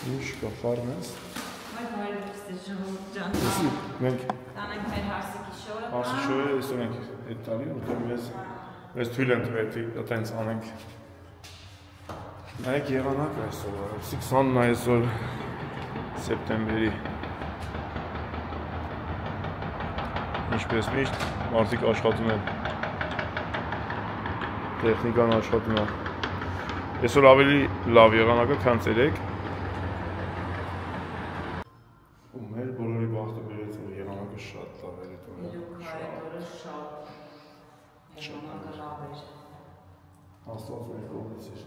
Ինչ կա ֆարմ ես Մենք Տանենք մեր հարսիկի շորը Հարսի շորը այսօր ենք այդ տալի որտեղ մեզ թույլ են տվել այտենց անենք Մենք եղանակ այսօր, 20-ն այսօր սեպտեմբերի ինչպես միշտ մարդիկ աշխատում են տեխնիկան աշխատում է այսօր ավելի լավ եղանակը քան ցերեկ ու մեր բոլորի բախտը բերեց որ եղանակը շատ լավ էր այդօրը շատ եղանակը լավ էր Աստված մեր կողմից էր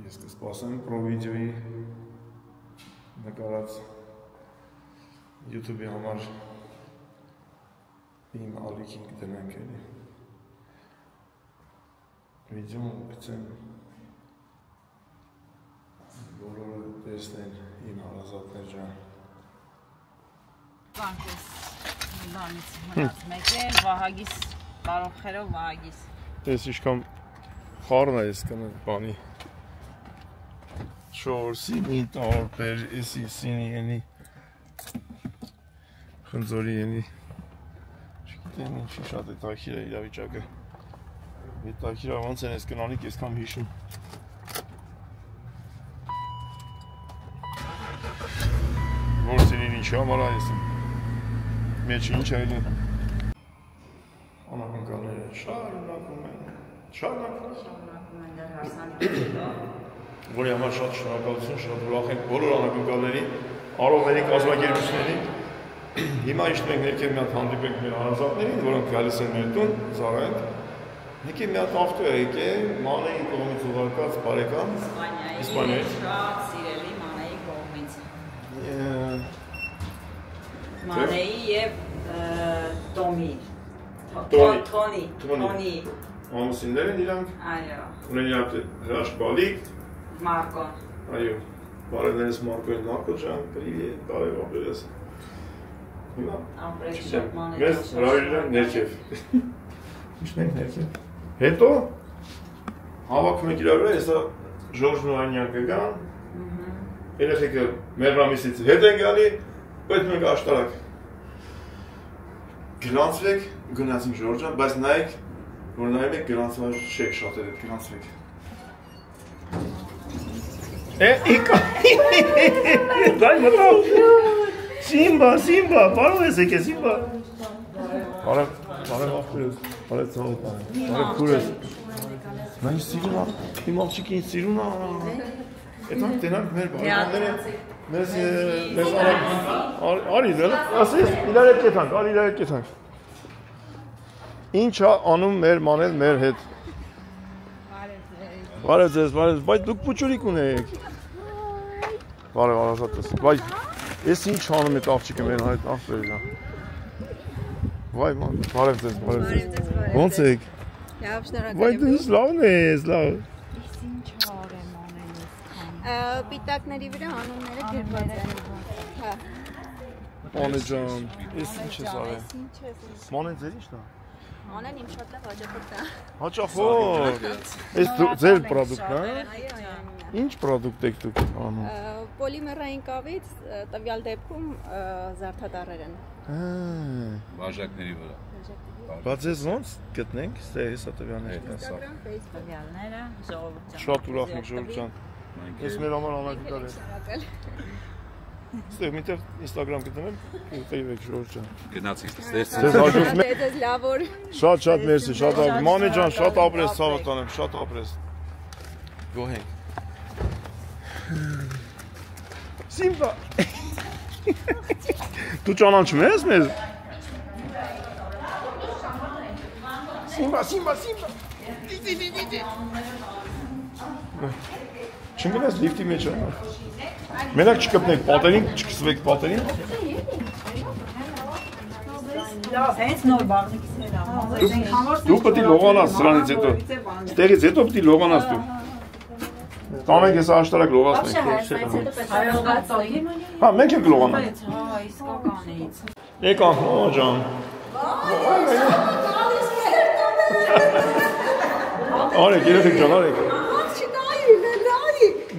Ես կսպասեմ պրովիդեոյի նկարած YouTube-ի համար իմ ալիքին կդնենք էլի վիդեոն գցեմ բոլորը տեսնեն իմ հարազատներ ջան Բանկես բանից մնաց մեկ է Վահագիս բարոքերով Վահագիս Ես իշքան խառն է ես կնը բանի Շորսի մի տարբեր էսի սինի ենի խնձորի ենի չգիտեմ ինչի շատ է տաքիր է իրավիճակը Այդ տաքիրա ոնց են ես կնանիք ես կամ հիշում Որ սինին ինչի համար այս մեջ ինչ է ելին Անակնկալները շարունակում են դեր հարսանիքները Որի համար շատ շնորհակալություն, շատ ուրախ ենք բոլոր անակնկալներին, արողների, կազմակերպիչներին։ Հիմա իշտ մենք ներքև մի հատ հանդիպենք մեր հարազատներին, որոնք գալիս են մեր տուն, զարայենք։ Եկե մի հատ ավտո է եկել, Մանեի կողմից ուղարկած բարեկամ Իսպանիայից։ Շատ սիրելի Մանեի կողմից։ Մանեի եւ Տոմի։ Թոնի։ Ամուսիններ են իրանք։ Այո։ Ունեն իրանք հրաշք բալիկ։ Մարկոն։ Այո, բարևներս Մարկոն, Մարկո ջան, պրիվետ, բարև ապրես։ Հիմա ապրես շատ մանեի։ Մեզ հրավիրել ներքև։ Ինչն ենք ներքև։ Հետո հավաքում ենք իրար վրա, հեսա Ժորժն ու Անյան կգան։ Երեխեքը մեղրամիսից հետ են գալի, պետք մենք աշտարակ։ Գրանցվեք, գնացինք Ժորջան, բայց նայեք, որ նայում եք գրանցված չեք շատերը, գրանցվեք։ Дай մտավ։ Սիմբա, բարով ես եկե Սիմբա։ Բարև ախպերս, բարև ծաղուտան, բարև քուրես։ Նա ինչ սիրուն է, իմ աղջիկը ինչ սիրուն է։ Էտանք տենանք մեր բարևանները, մեզ արի դել, ասես, իրար հետ կեթանք, արի իրար հետ կեթանք։ Ինչ է անում մեր մանել մեր հետ։ Բարև ձեզ, բայց դուք պուչուրիկ ունեիք։ Բարև արազատս, բայց ես ինչ անում էտ աղջիկը մեր հայտ աղբերն է։ Վայ ման, բարև ձեզ, ոնց եք։ Լավ, շնորհակալ եմ։ Վայ դու ինչ լավն ես, լավ։ Ես ինչ արեմ անենս։ Պիտակների վրա անունները գրված են։ Հա։ Մանե ջան, ես ինչ ես արել։ Մանեն ձեր ի՞նչն է։ Անեն իմ շատ լավ հաճախորդ է։ Հաճախորդ։ Այս ձեր պրոդուկտն է։ Այո։ Ինչ պրոդուկտ եք դուք անում։ Պոլիմերային կավից տվյալ դեպքում զարդատարեր են։ Բաժակների վրա։ Բայց ես ոնց գտնենք, հեսա տվյալները։ Instagram, Facebook տվյալները, ժողովուրդ ջան։ Շատ ուրախ ենք ժողովուրդ ջան։ Ես մեր համար անակնկալ եմ։ Ստեղ միտեղ Instagram գտնեմ, կտեյվեք ժողովուրդ ջան։ Գնացինք, Ձեզ հաջող Ձեզ լավ օր։ Շատ մերսի, շատ ապրես։ Մանե ջան, շատ ապրես, ցավը տանեմ, շատ ապրես։ Գոհենք։ Սիմբա։ Դու ճանաչում ես մեզ։ Սիմբա։ Չընկնես լիֆտի մեջ է։ Մենակ չկպնեք պատերին, չքսվեք պատերին։ Հենց նոր բաղնիկից հերա։ Դու պետք է լողանաս սրանից հետո։ Ստեղից հետո պետք է լողանաս դու։ Տանենք ես աշտարակ լողացնենք։ Հա, մենք ենք լողանանք։ Հա, իսկականից։ Եկանք, մամա ջան։ Արեք, երեխեք ջան, արեք։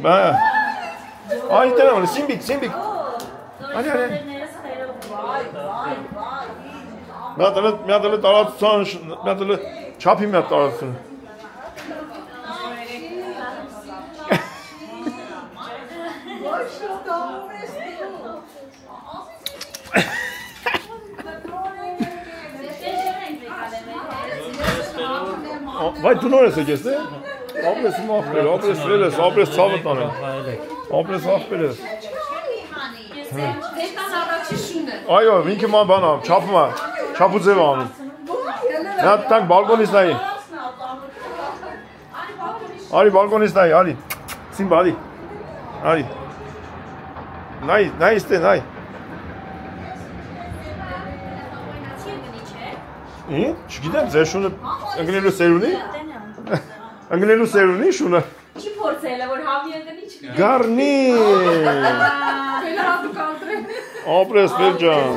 Բա։ Այ տենամ, Սիմբիկ։ Արի։ մի հատ էլ տարածության, մի հատ էլ չափի մի հատ տարածություն։ Վայ դու նոր ես եկես դե։ Ապրես իմ աղբեր, ապրես վեր ես, ապրես ցավը տանեմ։ Ապրես աղբեր ես։ Այո, ինքը ման բանա, չափում է, չափու ձև անում։ Նա տանք բալկոնից նայի։ Արի բալկոնից նայի, արի։ Սիմբա, արի։ Արի։ Նայի ստե, նայի։ Չգիտեմ, ձեր շունը ընգնելու սերունի։ Ընգնելու սերունի շունը։ Չի փորձել, որ հավի ընկնի չգիտեմ։ Գարնի։ Ապրես Վերջան։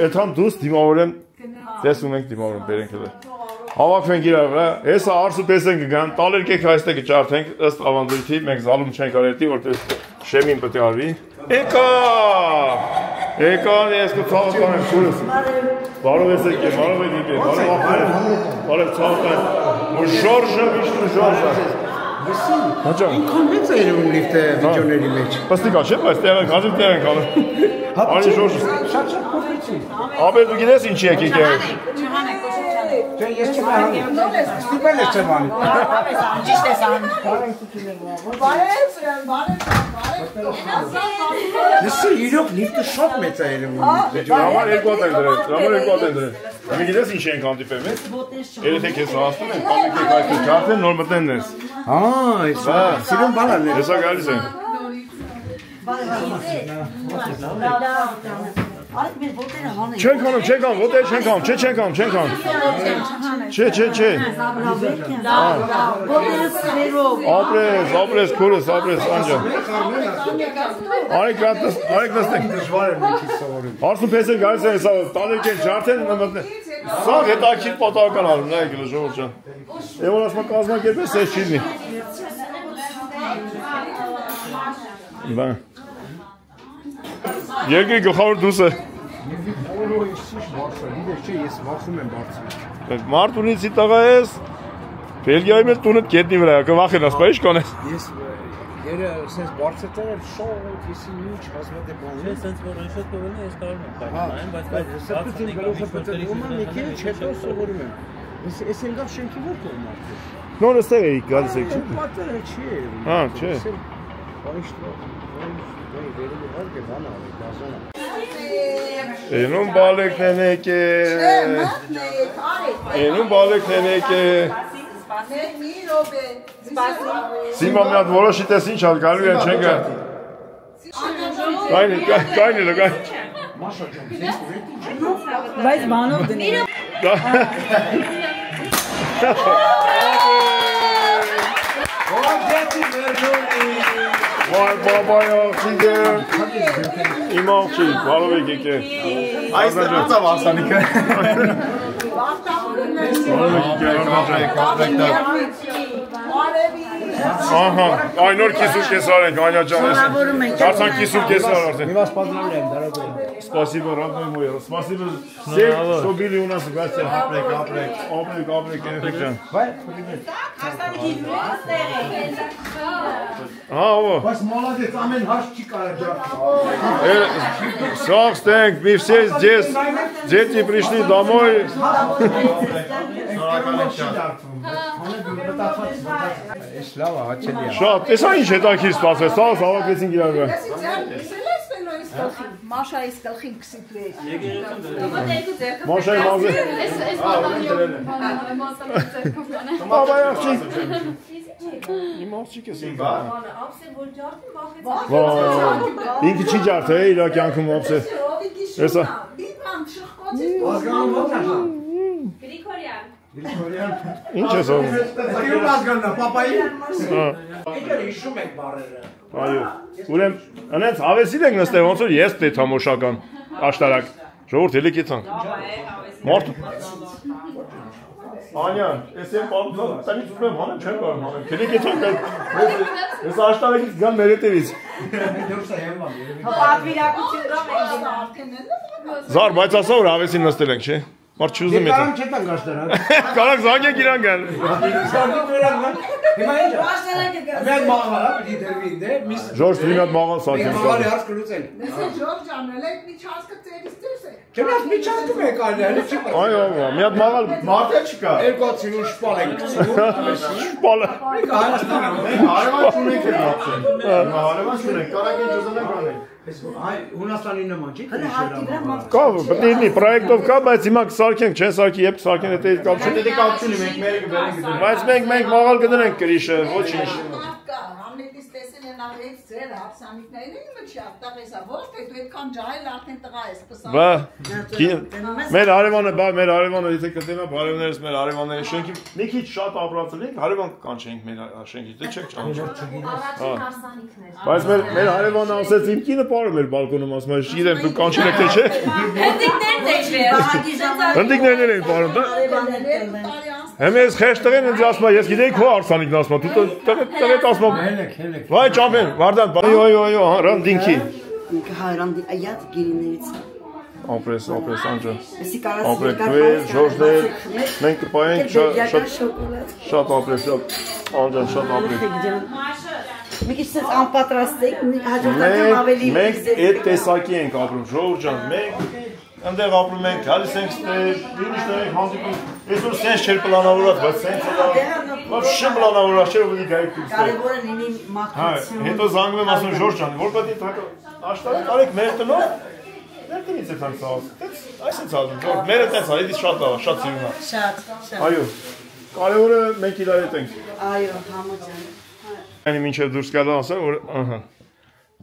Էթան դուս դիմավորեմ, դես ունենք դիմավորեմ, բերենք էլ։ Հավաքվենք իրար վրա, հեսա արսու պես են կգան, տալեր կեք այստե կճարդենք, ըստ ավանդույթի, մենք զալում չենք արետի, որտեղ շեմին պետք է արվի։ Եկան, ես կցավը կանեմ սուրս։ Բարով ես եկե, բարով եք եկե, բարով աղբեր, բարև ցավը կանեմ, որ ժորժը միշտ ժորժը։ Ինքան մեծ է երևում լիֆտը վիդեոների մեջ։ Պստիկա չէ, բայց գազիվ տեղ ենք անում։ Արի ժորժ։ Շատ փոքրիցի։ Աբեր դու գիտես ինչի եք եկել։ Չէ, ես չեմ անում։ Ստիպել ես չեմ անում։ Ճիշտ ես անում։ Լսի, իրոք լիֆտը շատ մեծ է երևում։ Համար 2 հատ են դրել, համար 2 հատ են դրել։ Մի գիտես ինչի ենք հանդիպել մեզ։ Երեթե քեզ հասնում են, կամիք եք այստեղ ճարդեն, նոր մտնեն ես։ Սիրուն բանալն է։ Հեսա գալիս են։ Չենք անում, չենք անում, ոտեր չենք անում, չենք անում, չենք անում։ Չէ։ Ապրես, քուրս, ապրես, անջան։ Արեք նստենք։ Դժվար է մի քիչ սովորել։ Հարսու պես են գալիս են, հեսա տալեք են ճարդեն, մտնեն։ Սա հետաքրքիր պատահական արում, նայեք ժողովուրդ ջան։ Եվ որ ասма կազմակերպես, ես չի լինի։ Բան։ Երկրի գլխավոր դուսը։ Մարդ ունիցի տղա ես, Բելգիայի մեջ տունդ գետնի վրա, կվախենաս, բա ինչ կանես։ Ես երը սենց բարձրտել եմ շողոտ, եսի ինչ հազվատ է բանում։ Չէ, սենց որ ինչ կողնի, ես կարող եմ նայեմ, բայց սրտություն գլուխը պտելում եմ, եկել չետո սովորում եմ։ Ես ենգավ շենքի որ կողմ արդի։ Նոր ստեղ էիք գալիս եք, չէ։ Պատերը չի է։ Չէ։ Eնում բալեկն եք է։ Eնում բալեկն եք է։ Սիմա մի հատ որոշի տես ինչ հատ գալու են չեն գա։ Կայն էլ գա։ Բայց բանով դնի։ Vay babaya gider. İmamçı, balığı keke. Aysta nasıl varsan ikə. Aha, aynor kisur kesaren kaynacağı. Karsan kisur kesaren. Мивас поздравляем, дорогой. Спасибо, родной мой. Спасибо всем, что были у нас в гостях. Апрек, Энефикжан. Ава. Բայց молодец, ամեն հաշ չի կարա Сах стենք, мы все здесь. Дети пришли домой. Շատ, տեսա ինչ հետաքրքիր ստացվեց, սա հավաքեցինք իրար վրա։ Մաշայի ստելխին կսիպլեց։ Մաշայի մազը։ Բաբայ աղջիկ։ Իմ աղջիկ ես ինքը։ Ինքը չի ջարդել, իր կյանքում ապսե։ Հեսա։ Ինչ ես անում։ Գրիգորյան ազգանն է, պապայի։ Եկել հիշում եք բառերը։ Այո։ Ուրեմն, անենց հավեսիլ ենք նստել, ոնց որ ես դե թամոշական աշտարակ։ Ժողովուրդ ելեք եթանք։ Մարդ Անյան, ես եմ պատմում, տնից ուզում եմ հանեմ, չեմ կարող հանեմ։ Քնիկ է չեմ կար։ Ես աշտարակից գան մեր հետևից։ Պատվիրակություն կա մենք Զար, բայց ասա որ հավեսին նստել ենք, չէ։ Մարդ չուզում է։ Կարամ չետան գաշտարակ։ Կարակ զանգեք իրան գալ։ Զանգեք իրան գալ։ Հիմա ինչ։ Մենք մաղալա պիտի դերվին դե։ Ժորժ մի հատ մաղալ սարքեմ։ Մաղալի հարց կլուծենք։ Դեսե Ժորժ ջան, այդ միջանցքը ծերից դուրս է։ Չնայած միջանցում է կարելի, հələ չի։ Այո, մի հատ մաղալ մարդը չկա։ Երկոցին ու շպալ ենք գցում։ Շպալը։ Մենք Հայաստան ենք։ Մենք հարևան չունենք էլ ապսեն։ Հարևան չունենք, կարակ ինչ ուզում ենք անենք։ Հունաստանի նման չի։ Կա, պետք է լինի, պրոյեկտով կա, բայց հիմա կսարքենք, չեն սարքի, երբ կսարքեն հետեւից կապ չունի։ Դե կապ չունի, մենք մերը կբերենք դրան։ Բայց մենք մաղալ կդնենք կրիշը, ոչինչ։ Համնետից տեսեն են ավելի ձեր հապսանիկներին են մտի ապտաղ էսա, ոչ թե դու այդքան ջահել արդեն տղա ես կսա։ Մեր հարևանը, եթե կտենա բարևներս մեր հարևանների շենքի, մի քիչ շատ ապրածելիք, հարևան կանչենք մեր շենքից, դե չեք ճանաչում։ Բայց մեր հարևանը ասեց իմ կինը պարում էր բալկոնում, ասում էր, իրեն դուք կանչել եք թե չէ։ Հնդիկներն էին պարում, դա։ Հեմ ես խեշ տղեն ինձ ասում ես գիտեի քո արսանիկն ասում դու տղետ ասում վայ ճամփեն վարդան այո ռանդինքի այատ գիրիներից ապրես անջան ապրեք դու ժորժներ մենք կպայենք շատ ապրես անջան շատ ապրեք մի քիչ ցած անպատրաստ եք հաջորդական ավելի մենք այդ տեսակի ենք ապրում ժորժ ջան մենք Այնտեղ ապրում ենք, գալիս ենք ստեղ, դինիշներ ենք հանդիպում, այսօր սենց չէր պլանավորած, բայց սենց էր շեմ պլանավորած չէր, որ գայք դուրս։ Կարևորը լինի մաքրություն։ Հետո զանգում եմ ասում Ժորժ ջան, որ պետք է աշտարակ արեք մեր տնով, մեր տնից է տան սաղ, այս է ծազում, Ժորժ, մերը տենց է, էդից շատ լավ, շատ սիրուն է։ Շատ։ Այո, կարևորը մենք իրար հետ ենք։ Այո, համոջան։ Անի մինչև դուրս գալը ասեմ, որ ահա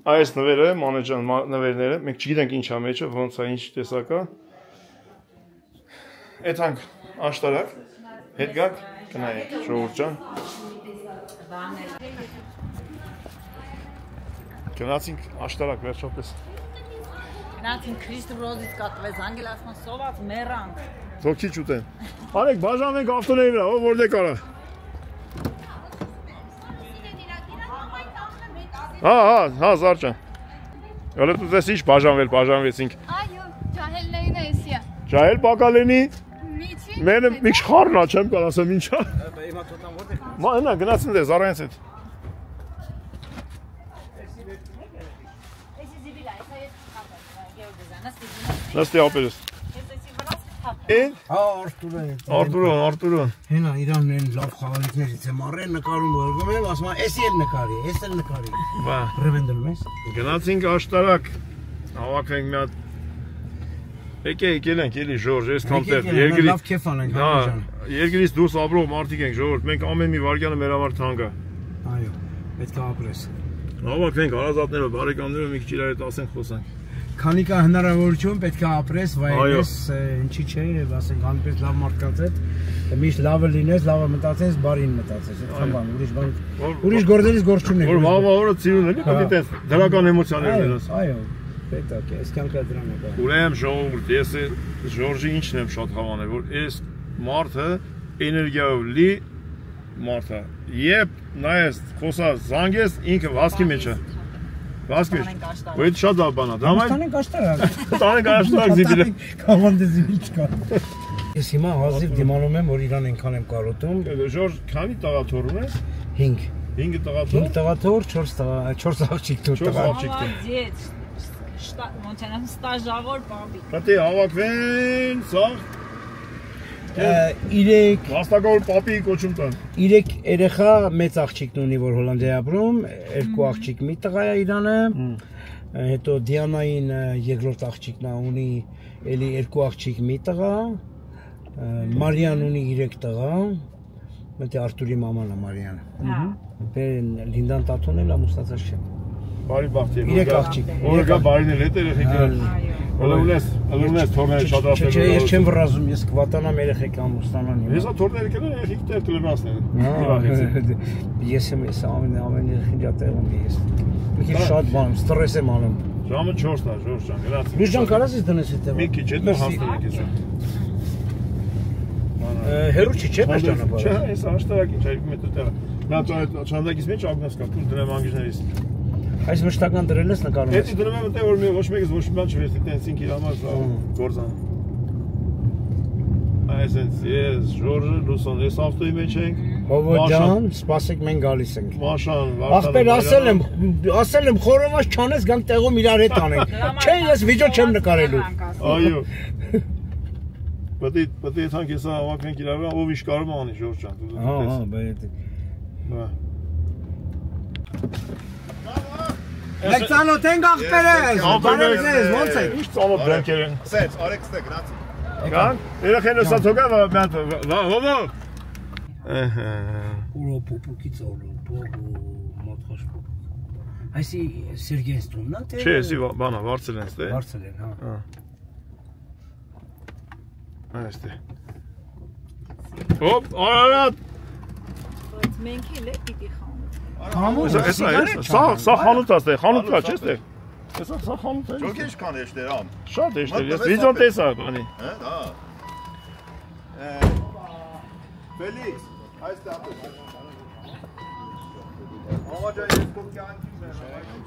Այս նվերը, մանեջան նվերները, մենք չգիտենք ինչ է մեջը, ոնց է, ինչ տեսակ է։ Էթանք աշտարակ, հետ գակ, կնայեք, ժողովուրդ ջան։ Գնացինք աշտարակ վերջապես։ Գնացինք Քրիստո Ռոզից կատվեց, անգել ասման սոված մեռանք։ Թող քիչ ուտեն։ Արեք բաժանվենք ավտոների վրա, ով որտե կարա։ Հա, Զարջան։ Ալը դու դες ինչ բաժանվեցինք։ Այո, ջահելներին է էսիա։ Ջահել բակալենի։ Միջի։ Մենը մի խառն է, չեմ կարող ասեմ ինչա։ Հիմա տոտան որտե՞ղ։ Մա գնացին դե Զարայից հետ։ Նստի ապերես։ Էն։ Հա, Արտուրոն։ Հենա իրան են լավ խաղալիքներից եմ առել նկարում որգում եմ, ասում եմ, էսի էլ նկարի, էս էլ նկարի։ Բա։ Ռևենդնում ես։ Գնացինք աշտարակ, հավաքենք մի հատ։ Եկել ենք էլի Ժորժ, ես քամտեղ երկրից լավ քեֆ անենք, հա, երկրից դուրս ապրող մարդիկ ենք Ժորժ, մենք ամեն մի վայրկյանը մեր համար թանկ է։ Այո, պետք է ապրես։ Հավաքենք հարազատներով, բարեկամներով մի քիչ իրար հետ ասենք խոսանք։ Քանի կա հնարավորություն պետք է ապրես, վայելես, ինչի՞ չէ, ասենք անպես լավ մարդկանց հետ, միշտ լավը լինես, լավը մտածես, բարին մտածես, այդքան բան, ուրիշ գործերից գործ չունես։ Որ մահվա օրը ծիրուն էլի, պետք է տես դրական էմոցիաներ ունենաս։ Այո, պետք է, այս կյանքը դրան է։ Ուրեմն ժողովուրդ, ես Ժորժի ինչն եմ շատ հավանել, որ այս մարդը էներգիայով լի մարդ է։ Երբ նայես, խոսած, զանգես, ինքը վազքի մեջ է։ Վազքի մեջ։ Ու այդ շատ լավ բան է։ Տանենք աշտարակ։ Տանենք աշտարակ զիբիլը։ Կամանդե զիբիլ չկա։ Ես հիմա հազիվ դիմանում եմ, որ իրան այնքան եմ կարոտում։ Ժորժ, քանի տղա թոռ ունես։ 5 տղա թոռ։ 5 տղա թոռ, 4 աղջիկ թոռ։ 4 աղջիկ թոռ։ Մոնտանան ստաժավոր բաբի։ Պետք է հավաքվեն, սաղ։ 3 Վաստակավոր պապի կոչում տան։ 3 երեխա մեծ աղջիկն ունի, որ Հոլանդիա ապրում, 2 աղջիկ մի տղա է իրանը, հետո Դիանային երկրորդ աղջիկն ունի էլի 2 աղջիկ մի տղա, Մարիան ունի 3 տղա, մտի Արտուրի մաման է Մարիանը։ Լինդան տատուն էլ ամուսնացած չէ։ Բարի բախտ եք։ 3 աղջիկ։ Օրը գա բարին էլ հետ երեխեքները։ Ունես թորները շատ ասել։ Չէ, ես չեմ վրազում, ես կվատանամ երեխեք ամուսնանան։ Հեսա թորները կներեն երեխեք տեղ կլերանացնեն։ Ես եմ ես ամեն երեխին տեղում ես։ Մի քիչ շատ բան, ստրես եմ անում։ Ժամը 4-ն է, Ժորժ ջան, գնացինք։ Լույս ջան, կարաս ես դնես հետևը։ Մի քիչ հետ հասնենք ես։ Հերու չէ մեր ճանապարհը։ Չէ, այս աշտարակի 2 մետր տեղը։ Նա ճանդակից մեջ ագնաս կա, դու դրեմ անգիժներից։ Այս մշտական դրել ես նկարում։ Էդի դրում եմ այդտեղ որ ոչ մեկից ոչ մի բան չվերցի, տենց 5 իր համար գործան։ Այսինքն ես Ժորժը Լուսոն ես ավտոյի մեջ ենք։ Հովոջան, սպասեք մենք գալիս ենք։ Մաշան, Ախպեր ասել եմ խորոված չանես գանք տեղում իրար հետ անենք։ Չէ, ես վիդեո չեմ նկարելու։ Այո։ Պետք է թանկ հեսա հավաքենք իրար վրա, ով ինչ կարող անի Ժորժ ջան։ Հա, բայց։ Մենք ծանոթ ենք ախպերես։ Բարև ձեզ, ո՞նց եք։ Ինչ ծանոթ բրենքեր են։ Սենց, արեքստե, գրացի։ Կան, երեխեն ուսա թողա վա։ Ուրո պոպուկից օրո, մոթխոշ պոպուկ։ Այսի Սերգեյն տունն է, թե։ Չէ, էսի բանա, Վարդսելենս դե։ Վարդսելեն, հա։ Այստե։ Հոպ, արարատ։ Բայց մենք էլ է պիտի Սա խանութ է, խանութ է, չէ՞, սա խանութ է։ Ջոք ինչքան է շտեր ամ։ Շատ է շտեր, ես վիդեոն տեսա բանի։ Հա։ Ֆելիքս, այստեղ ապուր։ Աղաջան ես կոկյան։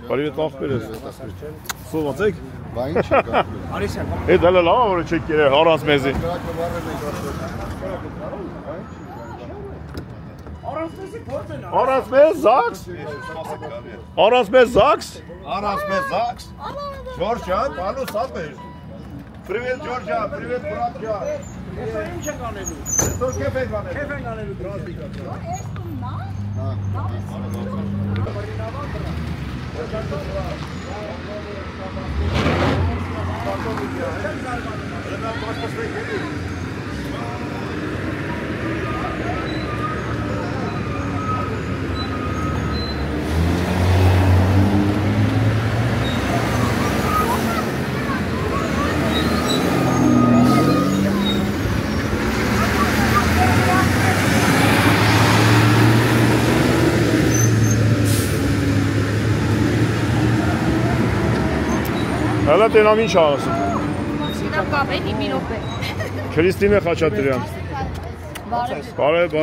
Բարի հետ ախպեր ես։ Սովված եք։ Բա ինչ է գա։ Արիսյան։ Էդ հələ լավ որ չեք կերել առանց մեզի։ Առանց մեզ զաքս։ Առանց մեզ զաքս։ Առանց մեզ զաքս։ Ջորջան, բալու սապեր։ Привет, Ջորջա, привет, брат ջան։ Ես ինչ ենք անելու։ Այսօր քեֆ ենք անելու։ Քեֆ ենք անելու դրոստիկա։ Այս տուննա։ Հələ տենամ ինչ ասում։ Սիրա կապենի մի րոպե։ Քրիստինե Խաչատրյան։ Բարև։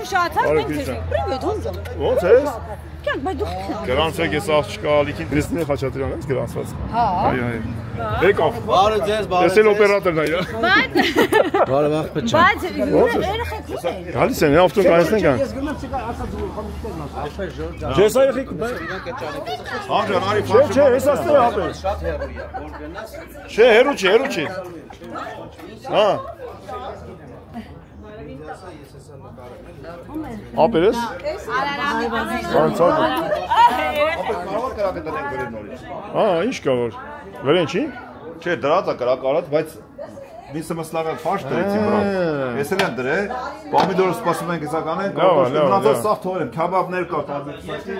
Ուշացած մենք քեզ։ Պրիվետ, ո՞նց ես։ Կյանք, բայց դու։ Գրանցեք ես աղջկա Ալիքին Քրիստինե Խաչատրյան ես գրանցված։ Հա։ Այո։ Եկավ։ Բարև ձեզ, բարև։ Ես էլ օպերատորն եմ։ Բայց Բարև աղբետ ջան։ Բայց երեխեք ո՞ւր են։ Գալիս են, ավտոն կայացնենք ան։ Ես գնում չկա ասած խմիչներն ասա։ Ախպեր Ժորժ։ Ջես այխիկ։ Աղջան, արի Չէ, հեսա ստե ապեր։ Շատ հեռու է, որ գնաս։ Չէ, հերու չի։ Հա։ Ապերես։ Սանցակ։ Կարող կրակը տնենք վերեն նորից։ Հա, ինչ կա որ։ Վերեն չի։ Չէ, դրած է կրակարած, բայց միսը մսլավը ֆաշ դրեցի բրատ։ Ես էլ եմ դրե, պամիդորը սպասում ենք հեսա կանենք, կարտոշ մնացած սաղ թողնեմ, քաբաբներ կա տազեցի։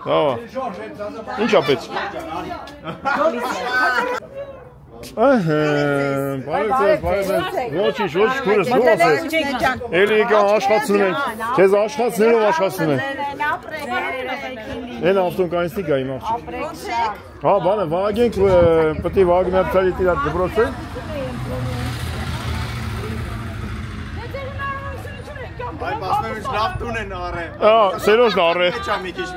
Լավ։ Ինչա պետք։ Ահա, բարև։ Ոչինչ, քուրս ո՞ց ես։ Էլի եկա աշխատում ենք։ Քեզ աշխատում ենք։ Էն ավտոն կանցնի գա իմ աղջիկ։ Հա, բանը վագենք, պետք է վագնապտալի տիրա դպրոցը։ Այ ասում եմ լավ տուն են առել։ Հա, Սերոժն առել։ Չա մի քիչ։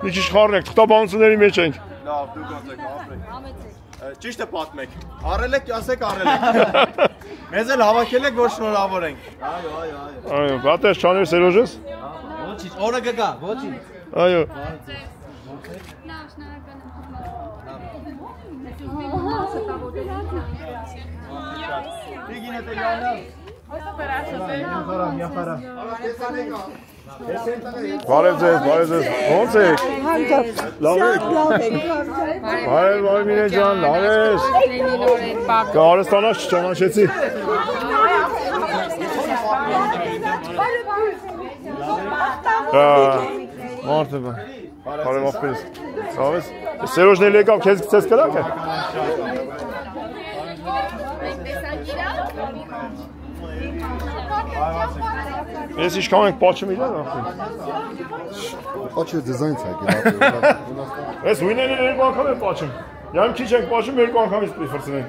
Մի քիչ խառնեք, թղթաբանությունների մեջ ենք։ Լավ, դուք ոնց եք ապրեք։ Ճիշտը պատմեք։ Առել եք, ասեք առել եք։ Մեզ էլ հավաքել եք, որ շնորհավոր ենք։ Այո։ Այո, բատես չաներ Սերոժս։ Ոչինչ, օրը կգա, ոչինչ։ Այո։ Բարև ձեզ, ո՞նց եք։ Լավ եք։ Բարև Միրե ջան, լավ ես։ Կարստանաց չճանաչեցի։ Մարդը բա։ Բարև ախպերս։ Լավ ես։ Սերոժն էլ եկավ, քեզ գցես կրակը։ Ես ինչքան ենք պաչում իրար ախպեր։ Պաչը դիզայն ցայք։ Ես ուիներն երկու անգամ եմ պաչում։ Յամ քիչ ենք պաչում, երկու անգամից պիտի ֆրցնենք։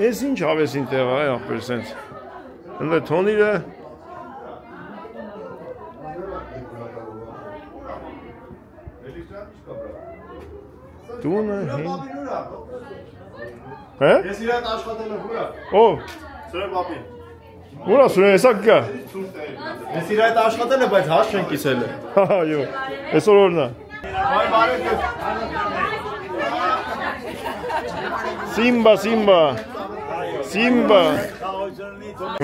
Ես ինչ հավեսին տեղ այ ախպեր սենց։ Ընդ թոնիրը Տունը հին Հե? Ես իր հետ աշխատել եմ ուրա։ Ով? Սուրեն պապին։ Ուրա սուրեն հեսա կգա։ Ես իր հետ աշխատել եմ, բայց հաշ չեն կիսել։ Այո։ Այսօր օրն է։ Այ բարև։ Սիմբա, Սիմբա։ Սիմբա։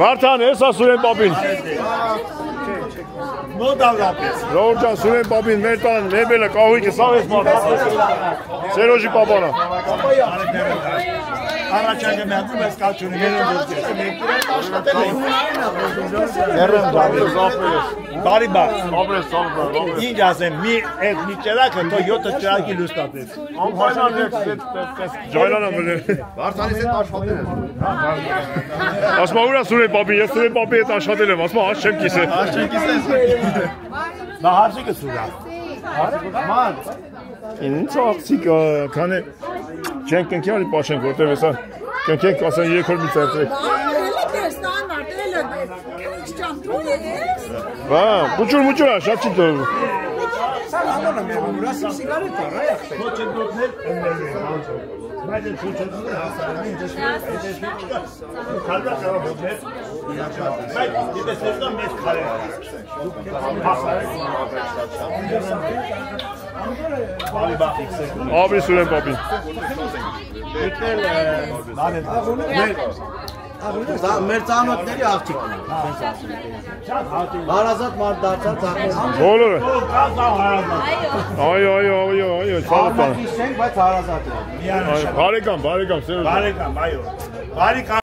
Վարդան, հեսա սուրեն պապին։ Մոդավլապես։ Ռորջան, սուրեն պապին, մեր տան, մեբելը, կահույկը, սավ ես մարդը։ Սերոժի պապանա։ Առաջակը միացում ես կաչունի Բարի բար Ինչ ասեմ, մի ճերակը թո 7 ճերակի լուստատես Ջայլան եմ բլեր Վարդանից հետ աշխատել եմ Ասմա ուր է սուրեն պապի, ես սուրեն պապի հետ աշխատել եմ, ասմա հաշ չեմ կիսել Հաշ չեմ կիսել Նա հարցիկը սուրա Ման Ինձ աղցիկը, քան է չենք կնքյալի պաշենք, որտև էսա կնքենք ասեն երեք հոր մի ծերտրեք Բա, մուջուր է, շատ չի տով Բայց են փոչոտները հասարանի քարվա կարող է բայց դեպս հետո մեծ քարեր Ապրի սուրեն պապին Մեր ծանոթների աղջիկն է Հարազատ մարդ դարձած ծաղկես Բոլորը Այո, ծաղկան Բայց հարազատ է Բարեկամ, Բարեկամ, այո